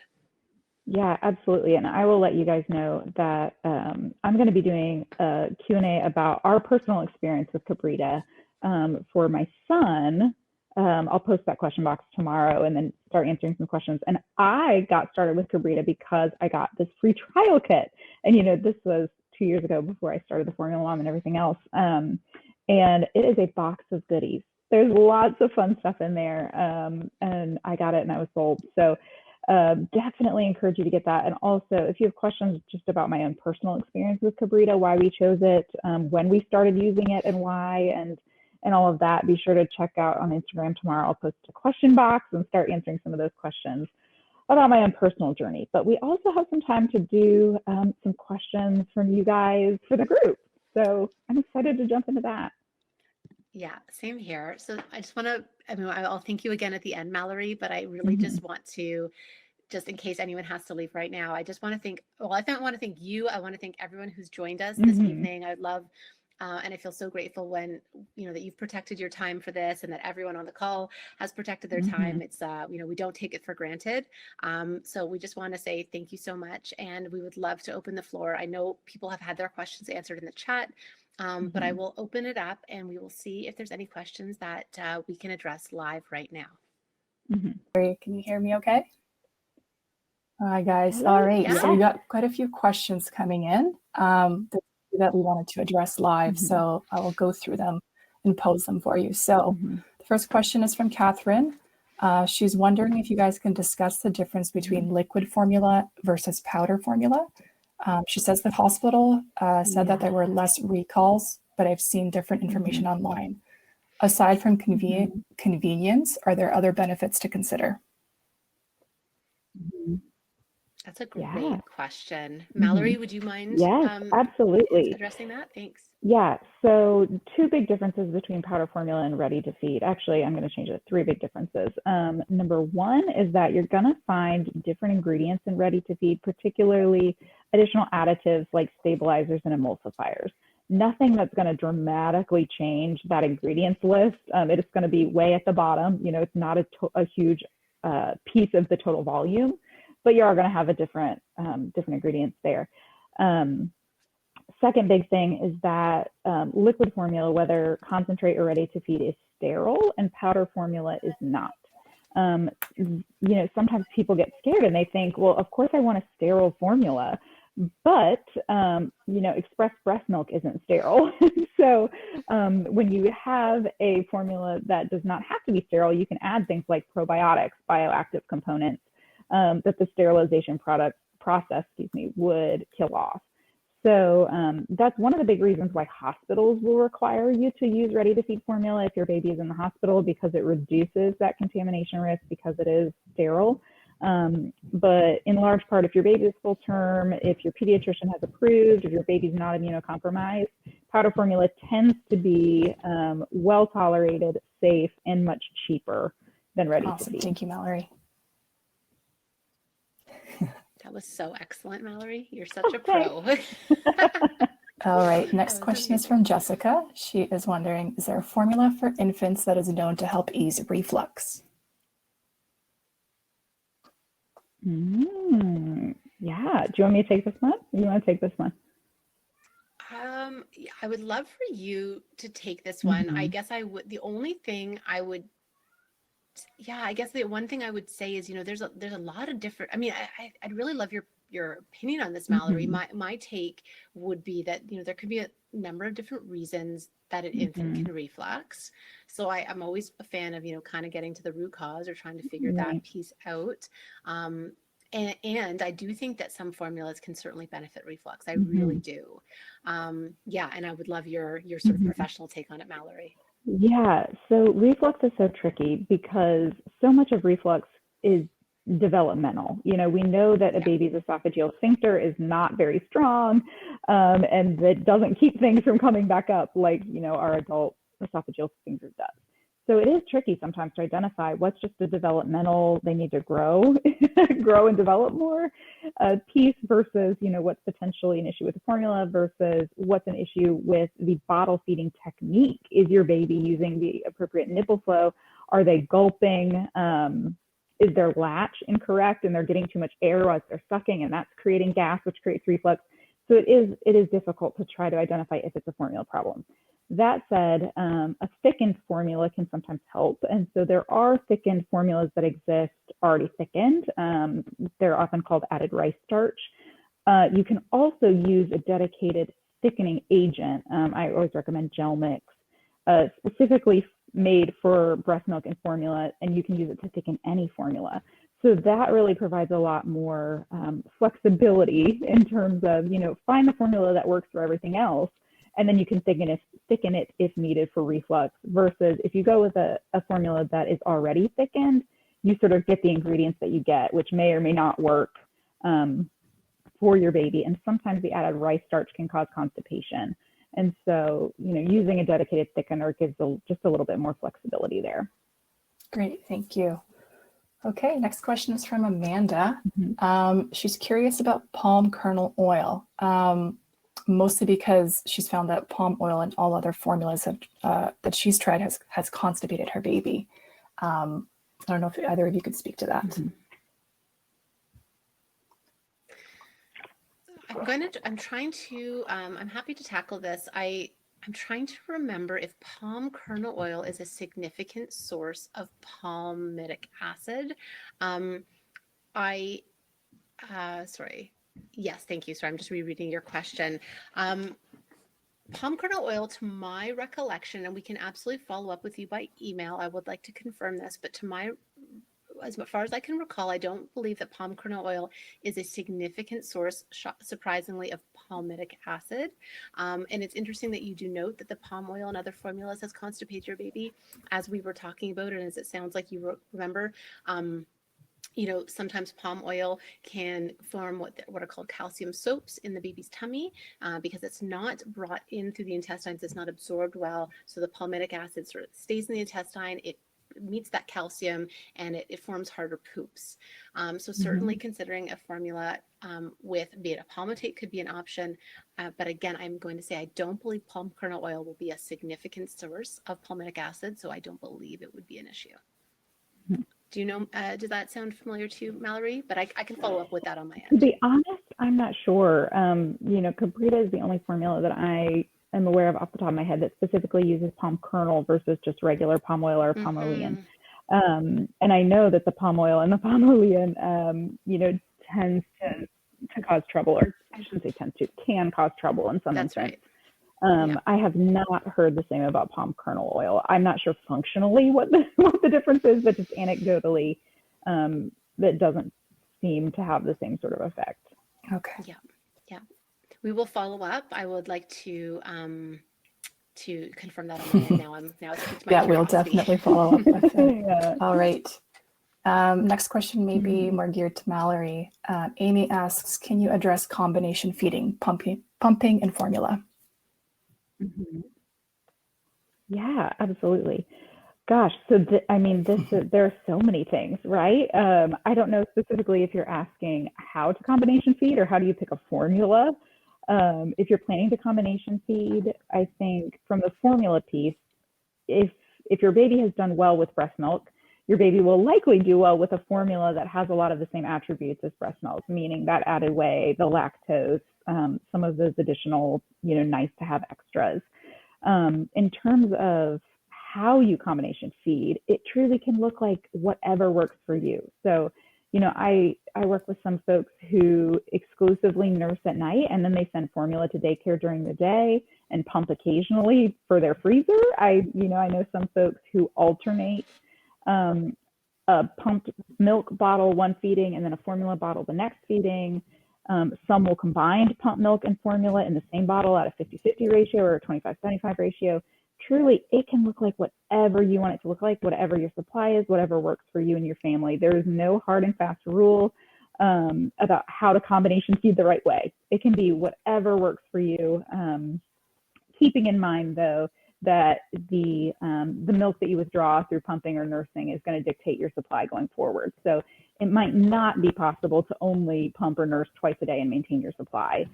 Yeah, absolutely. And I will let you guys know that I'm going to be doing a Q&A about our personal experience with Kabrita for my son. I'll post that question box tomorrow and then start answering some questions. And I got started with Kabrita because I got this free trial kit. And, this was 2 years ago before I started the Formula Mom and everything else. And it is a box of goodies. There's lots of fun stuff in there. And I got it and I was sold. So definitely encourage you to get that. And also, if you have questions just about my own personal experience with Kabrita, why we chose it, when we started using it and why, and all of that, be sure to check out on Instagram tomorrow. I'll post a question box and start answering some of those questions about my own personal journey. But we also have some time to do some questions from you guys for the group. So I'm excited to jump into that. Yeah, same here. So I just want to, I'll thank you again at the end, Mallory, but I really just want to, just in case anyone has to leave right now, I just want to thank, well, I don't want to thank you. I want to thank everyone who's joined us this evening. I love, and I feel so grateful when, that you've protected your time for this and that everyone on the call has protected their time. It's, we don't take it for granted. So we just want to say thank you so much. And we would love to open the floor. I know people have had their questions answered in the chat. But I will open it up and we will see if there's any questions that we can address live right now. Can you hear me okay? Hi, guys. All right. So we got quite a few questions coming in that we wanted to address live. So I will go through them and pose them for you. So the first question is from Catherine. She's wondering if you guys can discuss the difference between liquid formula versus powder formula. She says the hospital said that there were less recalls, but I've seen different information online. Aside from convenience, are there other benefits to consider? That's a great question. Mallory, would you mind absolutely addressing that? Thanks. Yeah, so 2 big differences between powder formula and ready to feed. Actually, I'm going to change it. 3 big differences. Number 1 is that you're going to find different ingredients in ready to feed, particularly additional additives like stabilizers and emulsifiers. Nothing that's going to dramatically change that ingredients list. It is going to be way at the bottom. It's not a huge piece of the total volume, but you are going to have a different ingredients there. Second big thing is that liquid formula, whether concentrate or ready to feed, is sterile and powder formula is not. Sometimes people get scared and they think, well, of course I want a sterile formula, but expressed breast milk isn't sterile. So when you have a formula that does not have to be sterile, you can add things like probiotics, bioactive components that the sterilization process would kill off. So that's one of the big reasons why hospitals will require you to use ready-to-feed formula if your baby is in the hospital, because it reduces that contamination risk because it is sterile. But in large part, if your baby is full term, if your pediatrician has approved, if your baby's not immunocompromised, powder formula tends to be well tolerated, safe, and much cheaper than ready-to-feed. Thank you, Mallory. That was so excellent, Mallory. You're such a pro. All right, next question is from Jessica. She is wondering, is there a formula for infants that is known to help ease reflux? Yeah, do you want me to take this one? You want to take this one? I would love for you to take this one. I guess the only thing I would, the one thing I would say is, there's a lot of different, I'd really love your opinion on this, Mallory. My take would be that, there could be a number of different reasons that an infant can reflux. So I'm always a fan of, kind of getting to the root cause or trying to figure that piece out. And I do think that some formulas can certainly benefit reflux. I really do. And I would love your sort of professional take on it, Mallory. Yeah, so reflux is so tricky because so much of reflux is developmental. We know that a baby's esophageal sphincter is not very strong, and that doesn't keep things from coming back up like, our adult esophageal sphincter does. So it is tricky sometimes to identify what's just a developmental, they need to grow, grow and develop more piece versus, what's potentially an issue with the formula versus what's an issue with the bottle feeding technique. Is your baby using the appropriate nipple flow? Are they gulping? Is their latch incorrect and they're getting too much air as they're sucking, and that's creating gas, which creates reflux? So it is difficult to try to identify if it's a formula problem. That said, a thickened formula can sometimes help. And so there are thickened formulas that exist already thickened. They're often called added rice starch. You can also use a dedicated thickening agent. I always recommend gel mix, specifically made for breast milk and formula, and you can use it to thicken any formula. So that really provides a lot more flexibility in terms of, find the formula that works for everything else, and then you can thicken it if needed for reflux, versus if you go with a formula that is already thickened, you sort of get the ingredients that you get, which may or may not work for your baby. And sometimes the added rice starch can cause constipation. And so, using a dedicated thickener gives just a little bit more flexibility there. Great, thank you. Okay, next question is from Amanda. She's curious about palm kernel oil, mostly because she's found that palm oil and all other formulas that she's tried has constipated her baby. I don't know if either of you could speak to that. I'm happy to tackle this. I'm trying to remember if palm kernel oil is a significant source of palmitic acid. Sorry. Yes, thank you. Sorry, I'm just rereading your question. Palm kernel oil, to my recollection, and we can absolutely follow up with you by email, I would like to confirm this, but as far as I can recall, I don't believe that palm kernel oil is a significant source, surprisingly, of palmitic acid. And it's interesting that you do note that the palm oil and other formulas has constipated your baby, as we were talking about, and as it sounds like you remember. Sometimes palm oil can form what are called calcium soaps in the baby's tummy because it's not brought in through the intestines, it's not absorbed well. So the palmitic acid sort of stays in the intestine, it meets that calcium, and it forms harder poops. So certainly considering a formula with beta palmitate could be an option. But again, I'm going to say I don't believe palm kernel oil will be a significant source of palmitic acid, so I don't believe it would be an issue. Do you know, does that sound familiar to you, Mallory? But I can follow up with that on my end. To be honest, I'm not sure. Kabrita is the only formula that I am aware of off the top of my head that specifically uses palm kernel versus just regular palm oil or palm olein. And I know that the palm oil and the palm olein, tends to cause trouble, or I shouldn't say tends to, can cause trouble in some instances. Right. I have not heard the same about palm kernel oil. I'm not sure functionally what the difference is, but just anecdotally, that doesn't seem to have the same sort of effect. Okay. Yeah. We will follow up. I would like to confirm that on my end now. Yeah, we'll definitely follow up with it. Yeah. All right. Next question may be more geared to Mallory. Amy asks, can you address combination feeding, pumping and formula? Yeah, absolutely. Gosh, so there are so many things, right? I don't know specifically if you're asking how to combination feed or how do you pick a formula. If you're planning to combination feed, I think from the formula piece, if your baby has done well with breast milk, your baby will likely do well with a formula that has a lot of the same attributes as breast milk, meaning that added whey, the lactose, some of those additional, nice to have extras. In terms of how you combination feed, it truly can look like whatever works for you. So, I work with some folks who exclusively nurse at night, and then they send formula to daycare during the day and pump occasionally for their freezer. I know some folks who alternate a pumped milk bottle one feeding and then a formula bottle the next feeding. Some will combine pump milk and formula in the same bottle at a 50-50 ratio or a 25-75 ratio. Truly, it can look like whatever you want it to look like, whatever your supply is, whatever works for you and your family. There is no hard and fast rule about how to combination feed the right way. It can be whatever works for you, keeping in mind, though, that the milk that you withdraw through pumping or nursing is going to dictate your supply going forward. So it might not be possible to only pump or nurse twice a day and maintain your supply.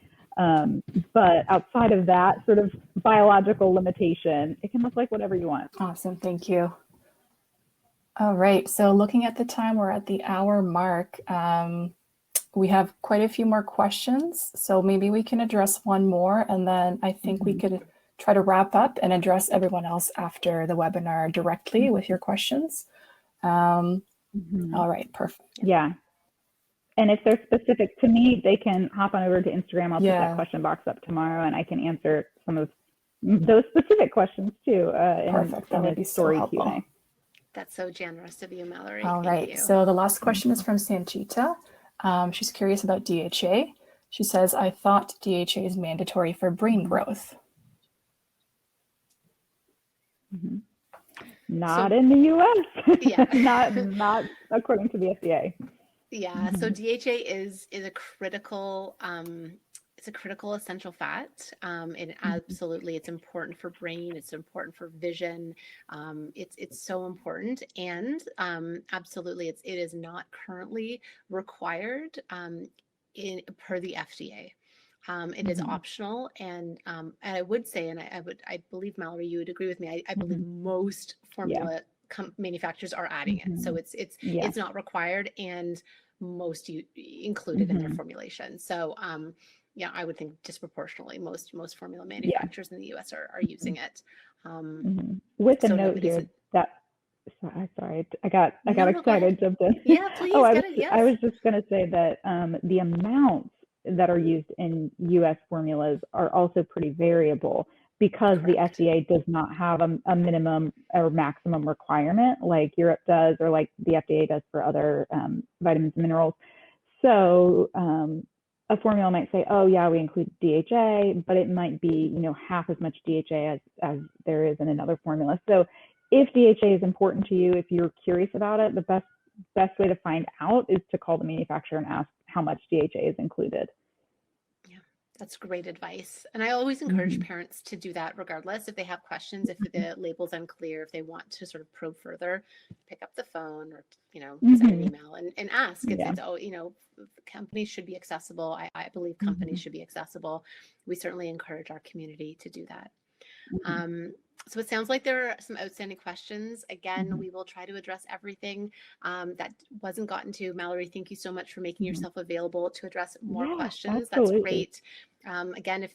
But outside of that sort of biological limitation, it can look like whatever you want. Awesome. Thank you. All right, so looking at the time, we're at the hour mark. We have quite a few more questions, so maybe we can address one more, and then I think we could try to wrap up and address everyone else after the webinar directly with your questions. All right, perfect. Yeah. And if they're specific to me, they can hop on over to Instagram. I'll put that question box up tomorrow, and I can answer some of those specific questions too. Perfect. That would be so helpful. Q&A. That's so generous of you, Mallory. All right. So the last question is from Sanchita. She's curious about DHA. She says, I thought DHA is mandatory for brain growth. Not in the US. Yeah. not according to the FDA. Yeah. So DHA is a critical it's a critical essential fat, and absolutely it's important for brain, it's important for vision, it's so important, and absolutely it is not currently required per the FDA. It is optional, and I would say, and I believe, Mallory, you would agree with me, I believe most formula manufacturers are adding it, so it's not required, and most included in their formulation. So yeah, I would think disproportionately most formula manufacturers in the US are using it. With a note here that, sorry, I got excited, jumped in. Yeah, please. I was just going to say that the amounts that are used in US formulas are also pretty variable, because the FDA does not have a minimum or maximum requirement like Europe does, or like the FDA does for other vitamins and minerals. So a formula might say, oh yeah, we include DHA, but it might be, half as much DHA as there is in another formula. So if DHA is important to you, if you're curious about it, the best way to find out is to call the manufacturer and ask how much DHA is included. That's great advice. And I always encourage parents to do that regardless. If they have questions, if the label's unclear, if they want to sort of probe further, pick up the phone or, send an email and ask. Companies should be accessible. I believe companies should be accessible. We certainly encourage our community to do that. So it sounds like there are some outstanding questions. Again, we will try to address everything that wasn't gotten to. Mallory, thank you so much for making yourself available to address more questions. Absolutely. That's great. Again,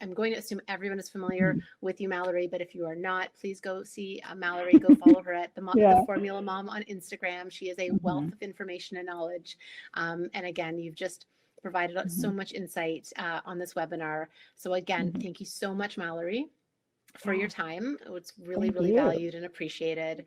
I'm going to assume everyone is familiar with you, Mallory, but if you are not, please go see Mallory. Go follow her at the Formula Mom on Instagram. She is a wealth of information and knowledge. And again, you've just provided us so much insight on this webinar. So again, thank you so much, Mallory, for your time. It's really valued and appreciated.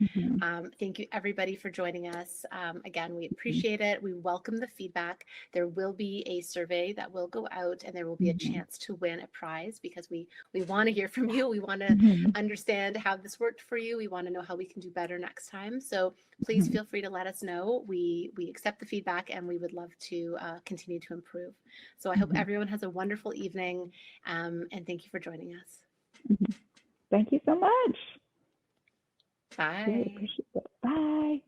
Thank you everybody for joining us. Again, we appreciate it. We welcome the feedback. There will be a survey that will go out, and there will be a chance to win a prize, because we want to hear from you. We want to understand how this worked for you. We want to know how we can do better next time. So please feel free to let us know. We accept the feedback, and we would love to continue to improve. So I hope everyone has a wonderful evening, and thank you for joining us. Thank you so much. Bye. Really appreciate it. Bye.